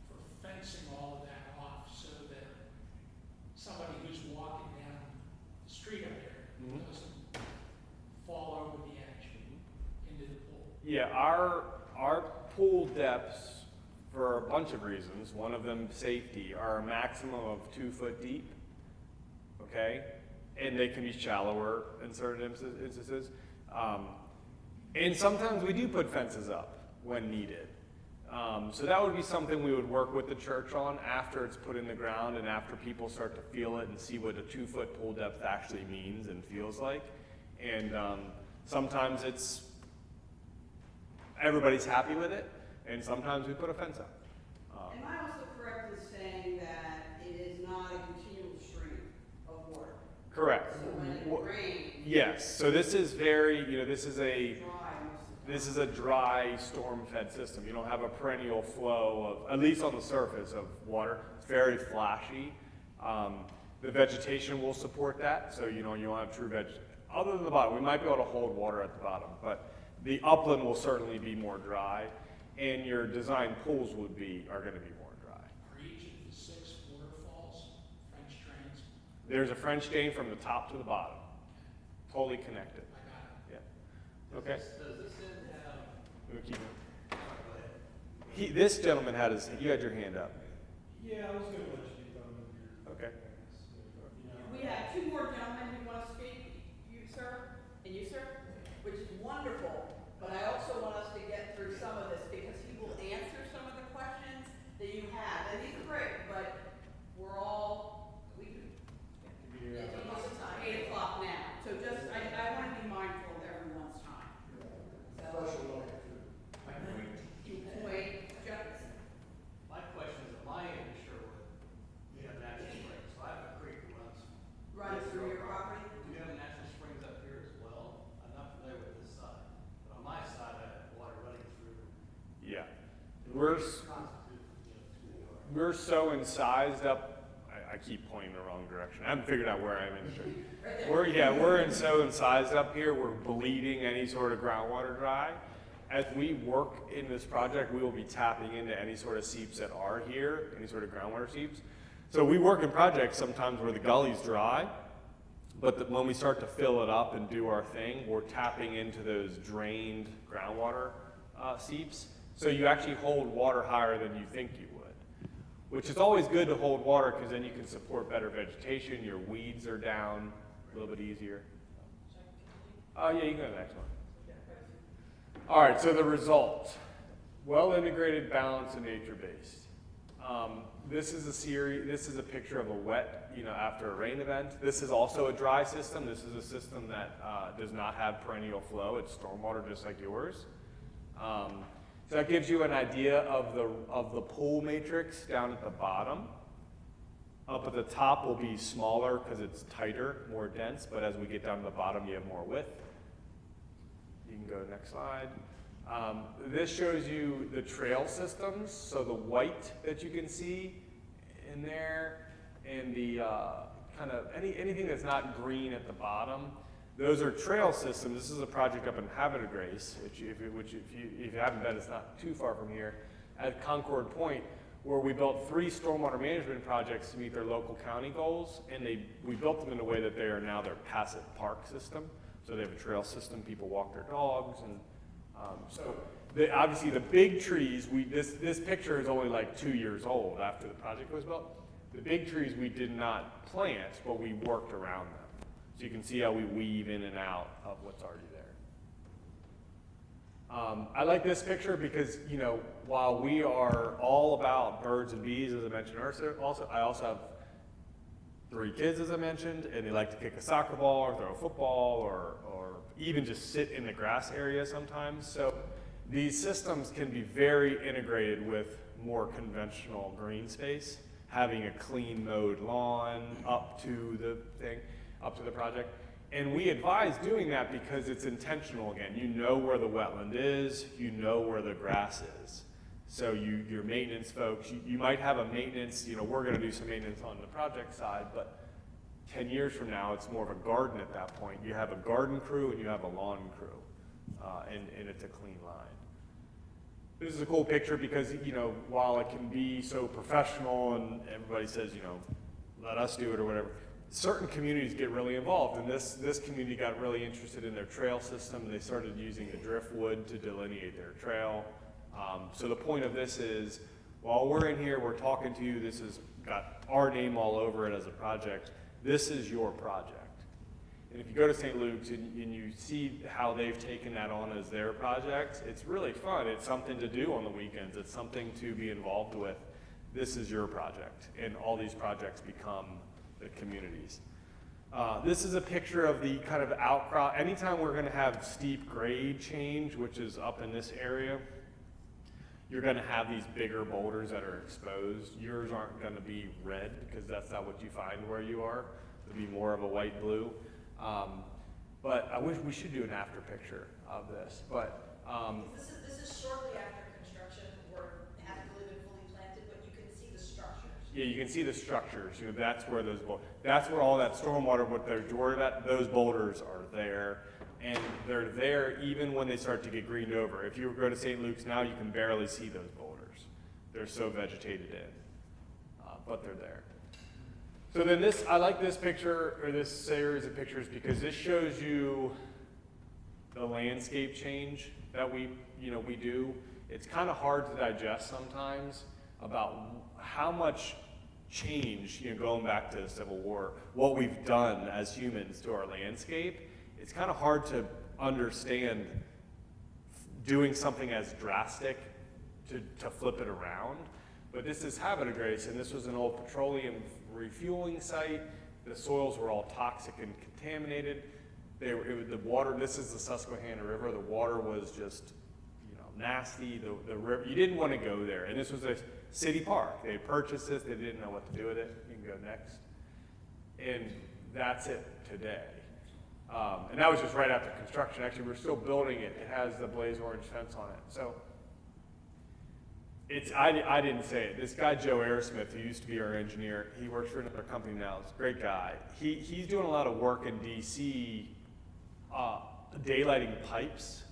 for fencing all of that off so that somebody who's walking down the street up there doesn't fall over the edge into the pool? Yeah, our pool depths, for a bunch of reasons, one of them safety, are a maximum of 2 foot deep, okay? And they can be shallower in certain instances. And sometimes we do put fences up when needed. So that would be something we would work with the church on after it's put in the ground and after people start to feel it and see what a 2 foot pool depth actually means and feels like. And sometimes everybody's happy with it, and sometimes we put a fence up. Am I also correct in saying that it is not a continual stream of water? Correct. So when it rains, Yes, so this is very, this is a dry most of the time. This is a dry storm-fed system. You don't have a perennial flow of, at least on the surface, of water. It's very flashy. The vegetation will support that, so you don't have true other than the bottom. We might be able to hold water at the bottom, but the upland will certainly be more dry, and your design pools are going to be more dry. Are each of the 6 waterfalls French drains? There's a French drain from the top to the bottom, totally connected. I got it. Yeah. Okay. Does this end have, We'll keep it. go ahead. This gentleman you had your hand up. Yeah, I was gonna let you get done with your. Okay. We have 2 more gentlemen who want to speak, you, sir, and you, sir, which is wonderful. But I also want us to get through some of this because he will answer some of the questions that you have. And these are great, but we can, it's almost 8 o'clock now. So just, I want to be mindful of everyone's time. Special light too. Wait, just, My question is, at my end of Sherwood, we have natural springs, so I have a creek that runs. run through your property. Do you have natural springs up here as well? I'm not familiar with this side, but on my side, I have water running through. Yeah. We're so incised up. I keep pointing the wrong direction. I haven't figured out where I am in the tree. We're so incised up here. We're bleeding any sort of groundwater dry. As we work in this project, we will be tapping into any sort of seeps that are here, any sort of groundwater seeps. So we work in projects sometimes where the gully's dry, but when we start to fill it up and do our thing, we're tapping into those drained groundwater seeps. So you actually hold water higher than you think you would, which is always good to hold water because then you can support better vegetation. Your weeds are down a little bit easier. Oh, yeah, you can go to the next one. All right, so the result, well-integrated, balanced, and nature-based. This is a picture of a wet, after a rain event. This is also a dry system. This is a system that does not have perennial flow. It's stormwater just like yours. So that gives you an idea of the pool matrix down at the bottom. Up at the top will be smaller because it's tighter, more dense, but as we get down to the bottom, you have more width. You can go to the next slide. This shows you the trail systems, so the white that you can see in there, and the kind of anything that's not green at the bottom, those are trail systems. This is a project up in Havre de Grace, which if you haven't been, it's not too far from here. At Concord Point, where we built 3 stormwater management projects to meet their local county goals, and we built them in a way that they are now their passive park system. So they have a trail system, people walk their dogs, and obviously the big trees, this picture is only like 2 years old after the project was built. The big trees we did not plant, but we worked around them. So you can see how we weave in and out of what's already there. I like this picture because, you know, while we are all about birds and bees, as I mentioned earlier, I also have 3 kids, as I mentioned, and they like to kick a soccer ball or throw a football or even just sit in the grass area sometimes. So these systems can be very integrated with more conventional green space, having a clean mowed lawn up to the project. And we advise doing that because it's intentional again. You know where the wetland is, you know where the grass is. So your maintenance folks, you might have a maintenance, you know, we're gonna do some maintenance on the project side, but 10 years from now, it's more of a garden at that point. You have a garden crew and you have a lawn crew, and it's a clean line. This is a cool picture because, you know, while it can be so professional and everybody says, you know, let us do it or whatever, certain communities get really involved, and this community got really interested in their trail system. They started using the driftwood to delineate their trail. So the point of this is, while we're in here, we're talking to you, this has got our name all over it as a project. This is your project. And if you go to St. Luke's and you see how they've taken that on as their project, it's really fun. It's something to do on the weekends. It's something to be involved with. This is your project, and all these projects become the communities. This is a picture of the kind of outcrop. Anytime we're going to have steep grade change, which is up in this area, you're going to have these bigger boulders that are exposed. Yours aren't going to be red because that's not what you find where you are. It'll be more of a white blue. But I wish we should do an after picture of this. But This is shortly after construction, where it hasn't really been fully planted, but you can see the structures. yeah, you can see the structures. You know, that's where all that stormwater, what they're jorted at, those boulders are there. And they're there even when they start to get greened over. If you go to St. Luke's now, you can barely see those boulders. They're so vegetated in, but they're there. So then I like this picture, or this series of pictures, because this shows you the landscape change that we do. It's kind of hard to digest sometimes about how much change, you know, going back to the Civil War, what we've done as humans to our landscape. It's kind of hard to understand doing something as drastic to flip it around. But this is Habit of Grace, and this was an old petroleum refueling site. The soils were all toxic and contaminated. The water, this is the Susquehanna River, the water was just, you know, nasty. The river, you didn't want to go there. And this was a city park. They purchased this, they didn't know what to do with it. You can go next. And that's it today. And that was just right after construction. Actually, we're still building it. It has the blaze orange fence on it. So I didn't say it. This guy, Joe Aerosmith, who used to be our engineer, he works for another company now. He's a great guy. He's doing a lot of work in DC, daylighting pipes.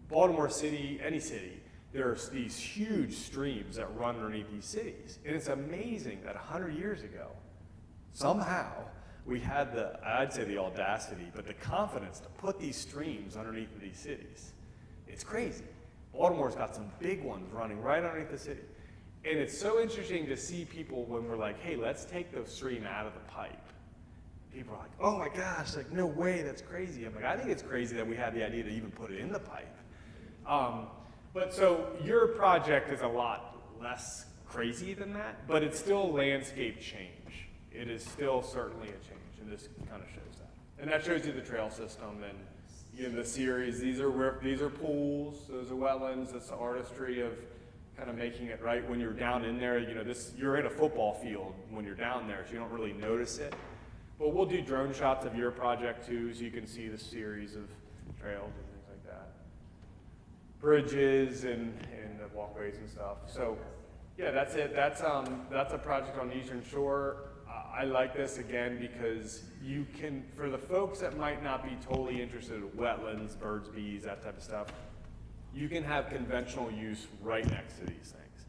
Baltimore City, any city, there's these huge streams that run underneath these cities. And it's amazing that 100 years ago, somehow, we had I'd say the audacity, but the confidence to put these streams underneath of these cities. It's crazy. Baltimore's got some big ones running right underneath the city. And it's so interesting to see people when we're like, hey, let's take the stream out of the pipe. People are like, oh my gosh, like no way, that's crazy. I'm like, I think it's crazy that we had the idea to even put it in the pipe. But so your project is a lot less crazy than that, but it's still landscape change. It is still certainly a change, and this kind of shows that. And that shows you the trail system and, you know, the series. These are pools, those are wetlands. That's the artistry of kind of making it right. When you're down in there, you know, you're in a football field when you're down there, so you don't really notice it. But we'll do drone shots of your project too, so you can see the series of trails and things like that. Bridges and the walkways and stuff. So yeah, that's it. That's a project on the Eastern Shore. I like this again because you can, for the folks that might not be totally interested in wetlands, birds, bees, that type of stuff, you can have conventional use right next to these things.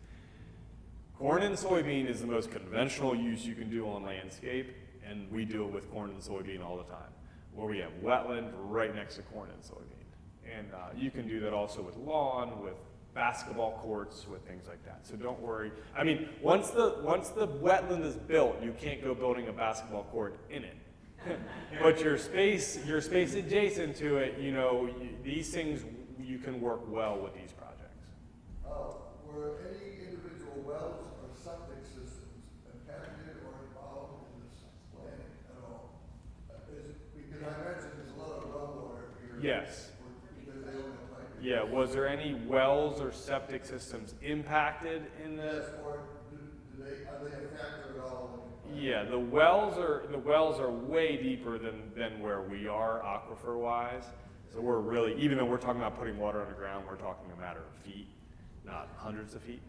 Corn and soybean is the most conventional use you can do on landscape, and we do it with corn and soybean all the time, where we have wetland right next to corn and soybean. And you can do that also with lawn, with basketball courts, with things like that. So don't worry. I mean, once the wetland is built, you can't go building a basketball court in it. But your space adjacent to it, you know, these things, you can work well with these projects. Were any individual wells or septic systems impacted or involved in this planning at all? Because I imagine there's a lot of well water here. Yes. Because they don't have pipe. Yeah, was there any wells or septic systems impacted in the? Yes, or are they a factor at all? Yeah, the wells are way deeper than where we are aquifer wise. So we're really, even though we're talking about putting water underground, we're talking a matter of feet, not hundreds of feet.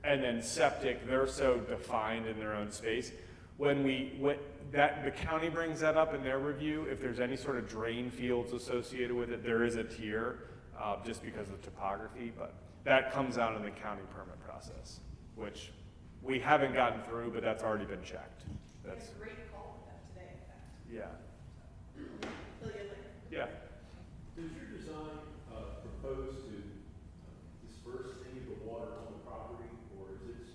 And then septic, they're so defined in their own space. The county brings that up in their review, if there's any sort of drain fields associated with it, there is a tier, just because of topography, but that comes out in the county permit process, which we haven't gotten through, but that's already been checked. That's, a great call with that today, in fact. yeah, Fill you in later. yeah. Does your design propose to disperse any of the water on the property, or is its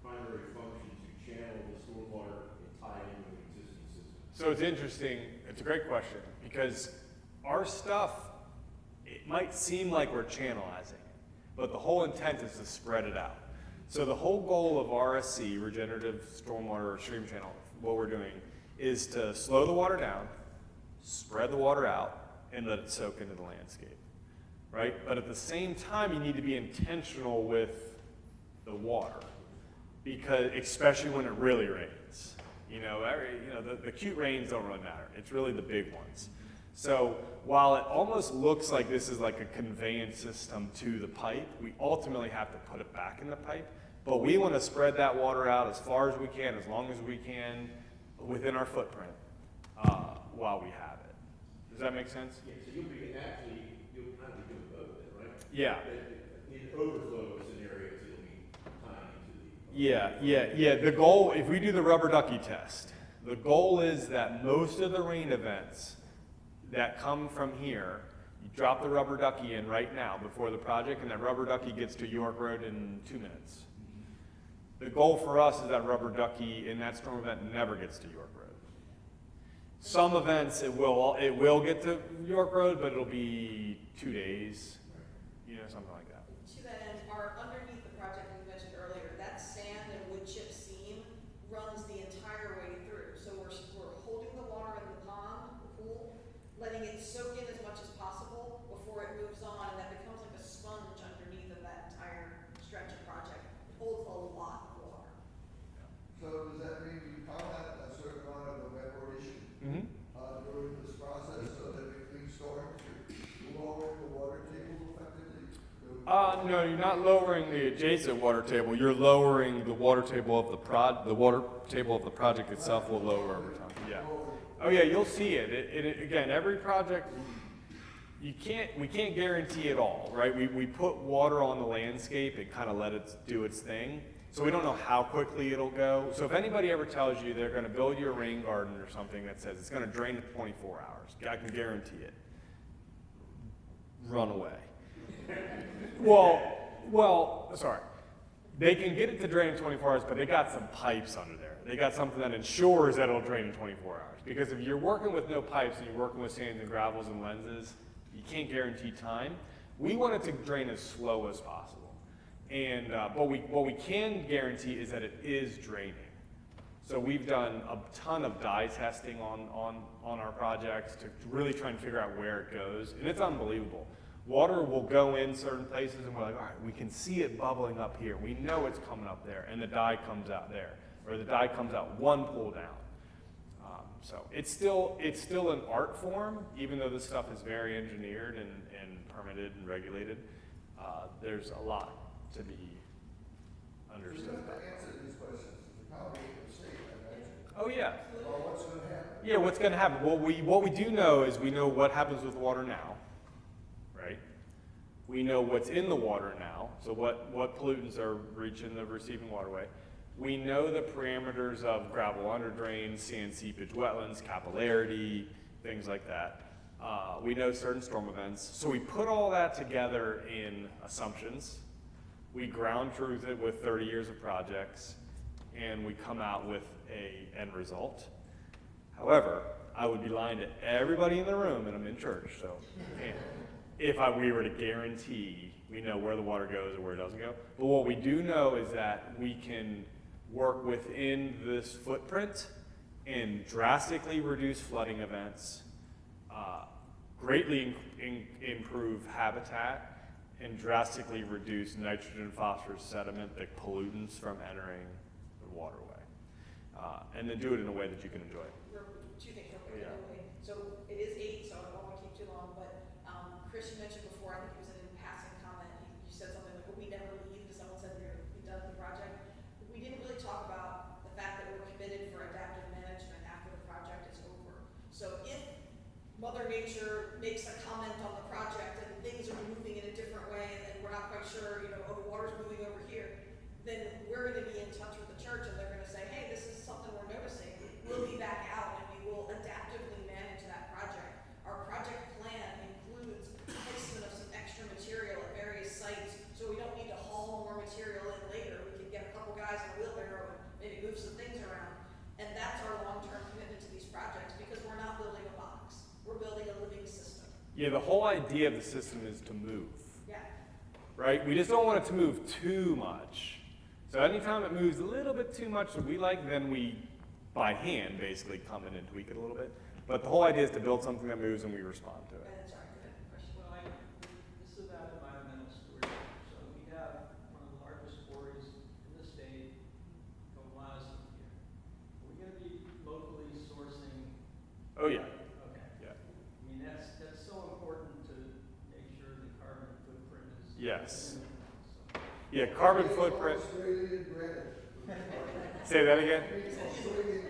primary function to channel the stormwater and tie it into an existing system? So it's interesting, it's a great question, because our stuff, it might seem like we're channelizing it, but the whole intent is to spread it out. So the whole goal of RSC, regenerative stormwater or stream channel, what we're doing is to slow the water down, spread the water out, and let it soak into the landscape, right? But at the same time, you need to be intentional with the water, because especially when it really rains. The cute rains don't really matter. It's really the big ones. So while it almost looks like this is like a conveyance system to the pipe, we ultimately have to put it back in the pipe. But we want to spread that water out as far as we can, as long as we can, within our footprint, while we have it. Does that make sense? Yeah, so you'll kind of be doing both then, right? Yeah. In overflow scenarios, it'll be tying into the. Yeah. The goal, if we do the rubber ducky test, the goal is that most of the rain events that come from here, you drop the rubber ducky in right now before the project, and that rubber ducky gets to York Road in 2 minutes. The goal for us is that rubber ducky in that storm event never gets to York Road. Some events it will get to York Road, but it'll be 2 days, something like that. To that end, underneath the project we mentioned earlier, that sand and wood chip seam runs the entire way through. So we're holding the water in the pond, the pool, letting it soak in as much as possible before it moves on, and that becomes like a sponge underneath of that entire stretch of project. It holds a lot of water. So does that mean you count a certain amount of evaporation during this process so that between storms you're lowering the water table effectively? No, you're not lowering the adjacent water table. You're lowering the water table of the water table of the project itself will lower over time. Yeah. Oh yeah, you'll see it. Again, every project, we can't guarantee it all, right? We put water on the landscape and kind of let it do its thing. So we don't know how quickly it'll go. So if anybody ever tells you they're going to build you a rain garden or something that says it's going to drain in 24 hours, I can guarantee it. Run away. Well, sorry. They can get it to drain in 24 hours, but they got some pipes under there. They got something that ensures that it'll drain in 24 hours. Because if you're working with no pipes and you're working with sands and gravels and lenses, you can't guarantee time. We want it to drain as slow as possible. And what we can guarantee is that it is draining. So we've done a ton of dye testing on our projects to really try and figure out where it goes. And it's unbelievable. Water will go in certain places and we're like, all right, we can see it bubbling up here. We know it's coming up there, and the dye comes out there. Or the dye comes out one pull down. So it's still an art form, even though this stuff is very engineered and permitted and regulated. There's a lot to be understood You have about. to answer these questions. The county and the state, I imagine. Oh yeah. Well, what's going to happen? Yeah, what's going to happen? What we do know is we know what happens with water now, right? We know what's in the water now, so what pollutants are reaching the receiving waterway. We know the parameters of gravel under drains, sand seepage, wetlands, capillarity, things like that. We know certain storm events. So we put all that together in assumptions. We ground truth it with 30 years of projects, and we come out with a end result. However, I would be lying to everybody in the room, and I'm in church, so if we were to guarantee we know where the water goes or where it doesn't go. But what we do know is that we can work within this footprint and drastically reduce flooding events, greatly improve habitat, and drastically reduce nitrogen, phosphorus, sediment, the pollutants from entering the waterway. And then do it in a way that you can enjoy it. Two things real quick. Yeah. So it is 8, so I don't want to keep too long, but Chris, you mentioned before, I think it was in a passing comment, you said something like, well, we never leave, because someone said you're done with the project. We didn't really talk about the fact that we're committed for adaptive management after the project is over. So if Mother Nature makes a comment on the project and things are moving in a different way and we're not quite sure, oh, the water's moving over here, then we're going to be in touch with the church and they're going to say, hey, this is something we're noticing. We'll be back out and we will adaptively manage that project. Our project plan includes placement of some extra material at various sites, so we don't need to haul more material in later. We can get a couple guys in a wheelbarrow and maybe move some things around. And that's our long-term commitment to these projects, because we're not building a box. We're building a living system. Yeah, the whole idea of the system is to move. Yeah. Right? We just don't want it to move too much. So anytime it moves a little bit too much that we like, then we, by hand, basically come in and tweak it a little bit. But the whole idea is to build something that moves and we respond to it. And sorry, go ahead. Question. Well, this is about environmental stewardship. So we have one of the largest quarries in the state, a couple miles from here. Are we gonna be locally sourcing? Oh, yeah. Okay. Yeah. I mean, that's so important to make sure the carbon footprint is. Yes. So, Yeah, carbon footprint. Australian granite. Say that again? Australian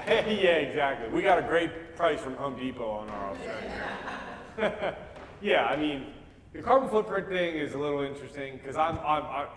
granite. Yeah, exactly. We got a great price from Home Depot on our Australian. Yeah, I mean, the carbon footprint thing is a little interesting because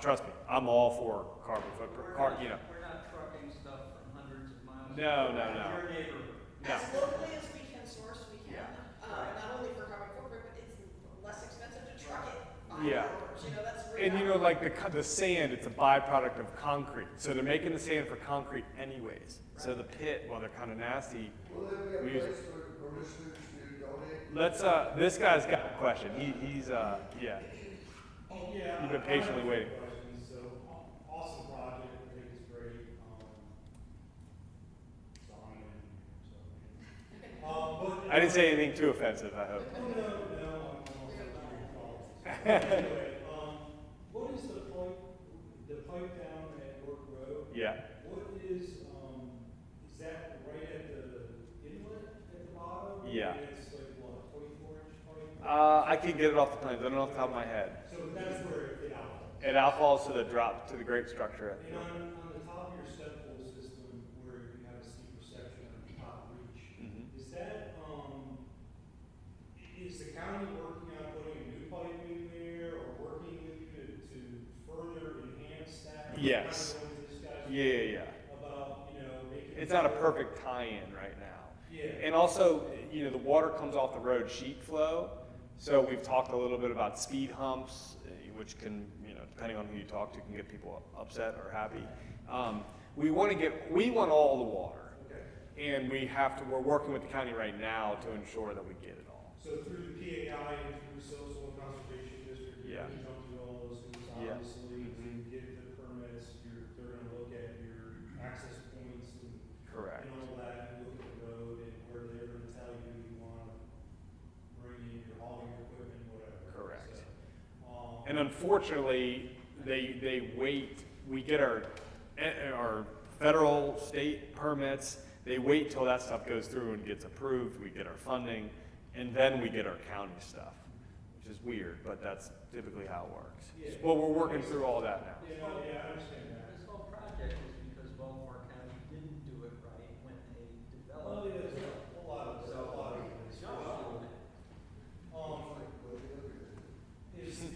trust me, I'm all for carbon footprint. We're not trucking stuff from hundreds of miles. No. Your neighborhood. No. As locally as we can source, we can. Yeah. Not only for carbon footprint, but it's less expensive to truck it. 5 Yeah. hours, that's really. And like the sand, it's a byproduct of concrete. So they're making the sand for concrete anyways. So the pit, while they're kind of nasty, Will there we be a use place for parishioners to donate? let's, this guy's got a question. He's, yeah. Oh, yeah. You've been patiently waiting. So, awesome project, I think it's great. So I'm in, so. But. I didn't say anything too offensive, I hope. Oh, no, I'm almost up to your politics. Anyway, what is the pipe down at York Road? Yeah. What is that right at the inlet at the bottom? Yeah. And it's like, what, 24-inch pipe? I can get it off the plans. I don't know off the top of my head. So that's where it outfalls. It outfalls to the drop, to the great structure. And on the top of your step pole system, where you have a steeper section on the top reach, Mhm. is that, is the county working on putting a new pipe in there, or working with you to further enhance that? Yes. Kind of going to discuss Yeah. about, making. It's not a perfect tie-in right now. Yeah. And also, the water comes off the road sheet flow. So we've talked a little bit about speed humps, which can, depending on who you talk to, can get people upset or happy. We want all the water. Okay. And we're working with the county right now to ensure that we get it all. So through the PAI and through the Soil Conservation District, Yeah. you jump through all those hoops, Yeah. obviously, to get the permits, they're gonna look at your access points and Correct. and all that, and look at the road, and where they're gonna tell you wanna bring in your hauling equipment, whatever. Correct. So, And unfortunately, they wait, we get our federal, state permits, they wait till that stuff goes through and gets approved, we get our funding, and then we get our county stuff, which is weird, but that's typically how it works. Yeah. Well, we're working through all that now. yeah, I understand that. This whole project is because Baltimore County didn't do it right when they Well, developed. yeah, there's a lot of it. So, Is the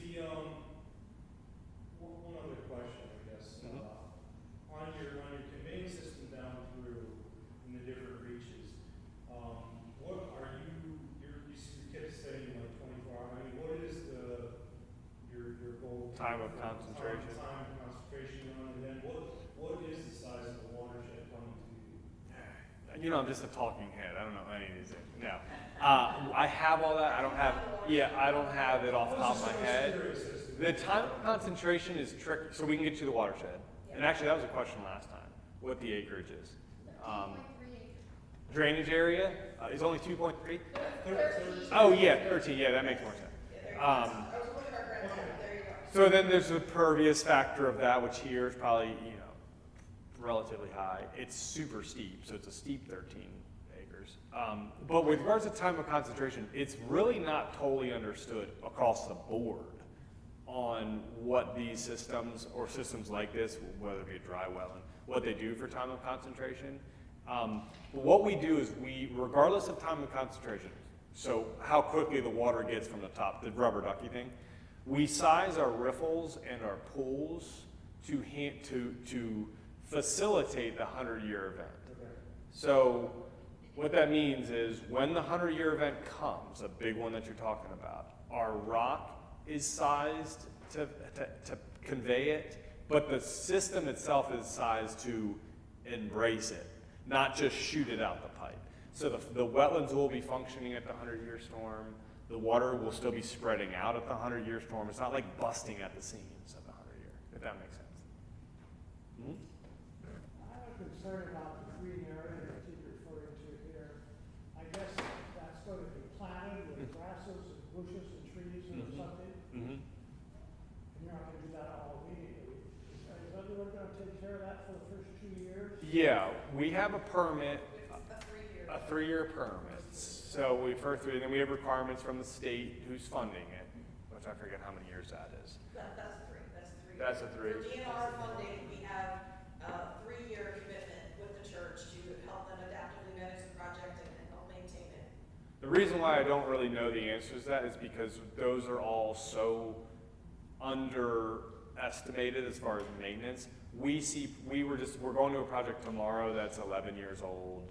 you know, I'm just a talking head. I don't know any of these things. No. I have all that. I don't have it off the top of my head. The time of concentration is tricky, so we can get you the watershed. And actually, that was a question last time, what the acreage is. Drainage area is only 2.3? Oh, yeah, 13. Yeah, that makes more sense. So then there's the pervious factor of that, which here is probably, you know, relatively high. It's super steep, so it's a steep 13 acres. But with regards to time of concentration, it's really not totally understood across the board on what these systems or systems like this, whether it be a dry well, and what they do for time of concentration. What we do is regardless of time of concentration, so how quickly the water gets from the top, the rubber ducky thing, we size our riffles and our pools to facilitate the 100-year event. So what that means is when the 100-year event comes, a big one that you're talking about, our rock is sized to convey it, but the system itself is sized to embrace it, not just shoot it out the pipe. So the wetlands will be functioning at the 100-year storm. The water will still be spreading out at the 100-year storm. It's not like busting at the seams of the 100-year, if that makes sense. Hmm? I have a concern about the green area that you're referring to here. I guess that's going to be planted with grasses and bushes and trees or something. And you're not going to do that all immediately. Is everyone going to take care of that for the first 2 years? Yeah, we have a permit, a 3-year permit. So we first, and then we have requirements from the state who's funding it, which I forget how many years that is. That's a three. That's a 3. For DNR funding, we have a 3-year commitment with the church to help them adaptively manage the project and help maintain it. The reason why I don't really know the answers to that is because those are all so underestimated as far as maintenance. We're going to a project tomorrow that's 11 years old.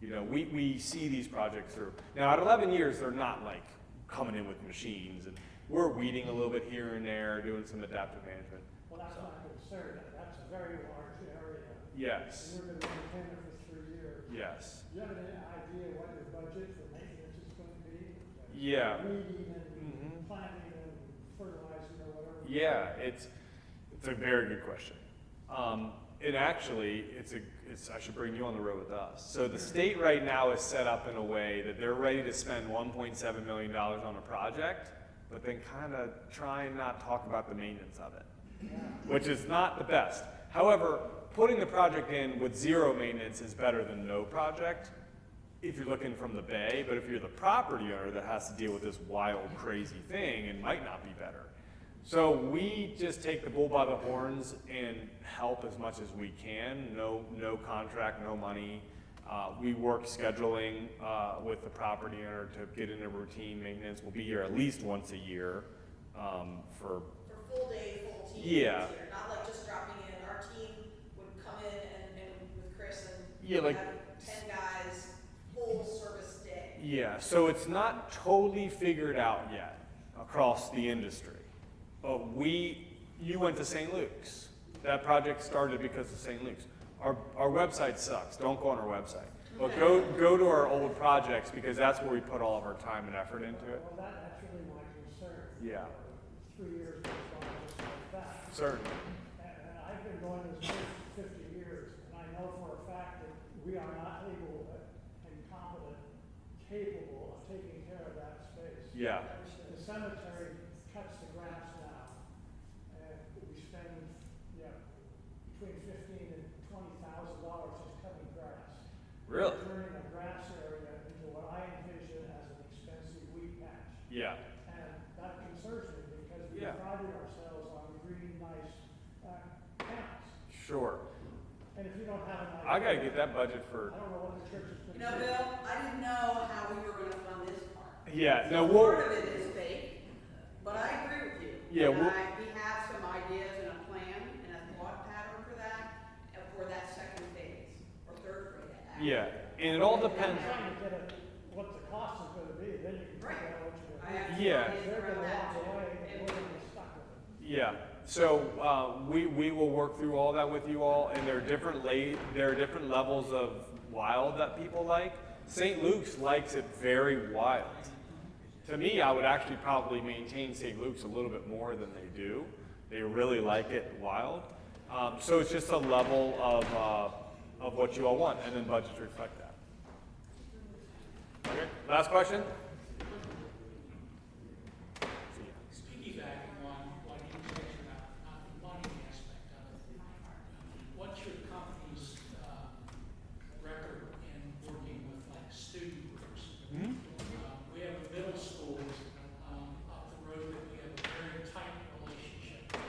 You know, we see these projects through. Now at 11 years, they're not like coming in with machines, and we're weeding a little bit here and there, doing some adaptive management. Well, that's my concern. That's a very large area. Yes. And we're going to maintain it for 3 years. Yes. Do you have any idea what your budget for maintenance is going to be? Yeah. Weeding and planting and fertilizing or whatever? Yeah, it's a very good question. And actually, I should bring you on the road with us. So the state right now is set up in a way that they're ready to spend $1.7 million on a project, but then kind of try and not talk about the maintenance of it, which is not the best. However, putting the project in with zero maintenance is better than no project if you're looking from the bay, but if you're the property owner that has to deal with this wild, crazy thing, it might not be better. So we just take the bull by the horns and help as much as we can. No contract, no money. We work scheduling with the property owner to get into routine maintenance. We'll be here at least once a year for full day, full team. Yeah. Here. Not like just dropping in. Our team would come in and with Chris and Yeah, like have 10 guys, full service day. Yeah, so it's not totally figured out yet across the industry. But you went to St. Luke's. That project started because of St. Luke's. Our website sucks. Don't go on our website. But go to our old projects because that's where we put all of our time and effort into it. Well, that's really my concern. Yeah. 3 years goes by just like that. Certainly. And I've been going this for 50 years, and I know for a fact that we are not able and competent, capable of taking care of that space. Yeah. The cemetery cuts the grass now, and we spend, between $15,000 and $20,000 just cutting grass. Really? Turning a grass area into what I envision as an expensive weed patch. Yeah. And that concerns me because we Yeah. prided ourselves on green, nice towns. Sure. And if you don't have an idea. I gotta get that budget for. I don't know what the church is You going to know, do. Bill, I didn't know how we were gonna fund this part. Yeah. No. Part of it is fake, but I agree with you. Yeah, And we'll- we have some ideas and a plan and a thought pattern for that, and for that second phase, or third phase. actually. Yeah. And it all depends. I'm trying to get at what the cost is going to be, then you can figure out what you're I going to have do. Yeah. some ideas They're going around to that walk too. away and And- we're going to be stuck with it. Yeah. So we will work through all that with you all, and there are different levels of wild that people like. St. Luke's likes it very wild. To me, I would actually probably maintain St. Luke's a little bit more than they do. They really like it wild. So it's just a level of what you all want, and then budgets reflect that. Okay, last question? Piggybacking on what you said about the money aspect of it, what's your company's record in working with like student groups? We have a middle school up the road that we have a very tight relationship with.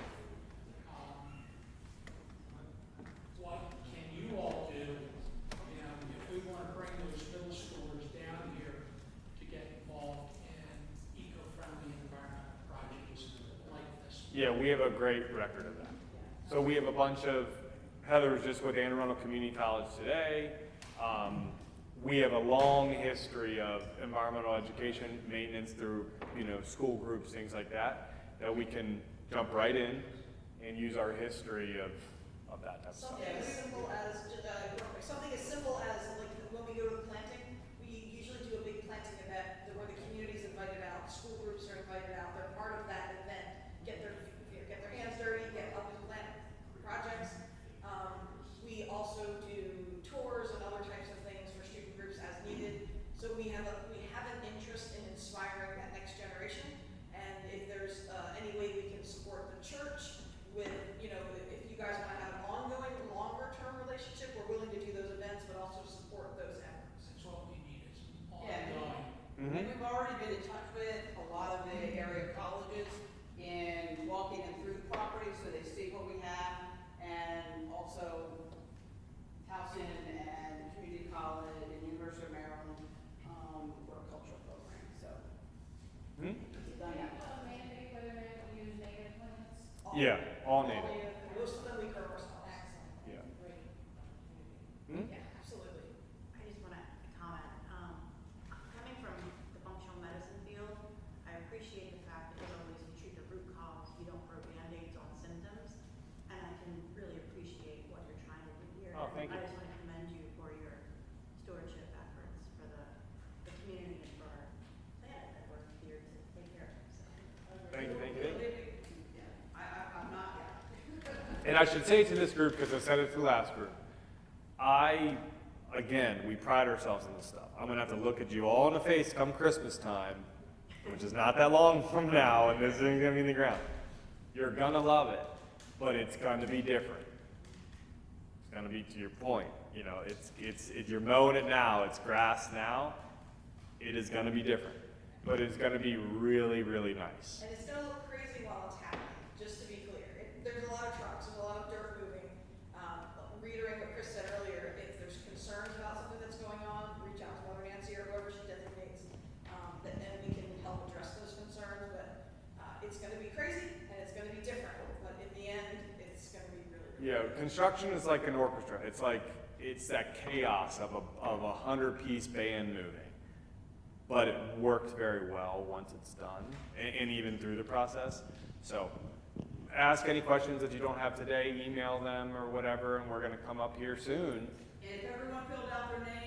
What can you all do, if we want to bring those middle schoolers down here to get involved in eco-friendly environmental projects like this? Yeah, we have a great record of that. So we have a bunch of, Heather was just with Anne Arundel Community College today. We have a long history of environmental education, maintenance through, school groups, things like that we can jump right in and use our history of that type of stuff. Something as simple as like when we go to the planting, we usually do a big planting event where the community's invited out, school groups are invited out, they're part of that event, get their hands dirty, get up and plant projects. We also do tours and other types of things for student groups as needed. So we have an interest in inspiring that next generation. And if there's any way we can support the church with, if you guys want to have an ongoing, longer-term relationship, we're willing to do those events, but also support those efforts. That's what we need, is Yeah. ongoing. And we've already been in touch with a lot of the area colleges in walking them through the property so they see what we have, and also Towson and Community College and University of Maryland for a cultural program. So it's done that. mandate whether or not we use native plants? Yeah, all native. Most of them we grow ourselves. Yeah. Yeah, absolutely. I just want to comment. Coming from the functional medicine field, I appreciate the fact that as always you treat the root cause, you don't throw Band-Aids on symptoms, and I can really appreciate what you're trying to do here. Oh, thank you. I just want to commend you for your stewardship efforts for the community and for our planet that we're here to take care of. So. Thank you. I'm not yet. And I should say to this group, because I said it to the last group, again, we pride ourselves in this stuff. I'm going to have to look at you all in the face come Christmas time, which is not that long from now, and this thing's going to be in the ground. You're going to love it, but it's going to be different. It's going to be, to your point, you're mowing it now, it's grass now. It is going to be different, but it's going to be really, really nice. And it's going to look crazy while it's happening, just to be clear. There's a lot of trucks, there's a lot of dirt moving. Reiterating what Chris said earlier, if there's concerns about something that's going on, reach out to Mother Nancy or whoever she designates, and we can help address those concerns. But it's going to be crazy and it's going to be different. But in the end, it's going to be really, really Yeah, construction is like an orchestra. It's that chaos of a 100-piece band moving. But it works very well once it's done, and even through the process. So ask any questions that you don't have today, email them or whatever, and we're going to come up here soon. And if everyone filled out their name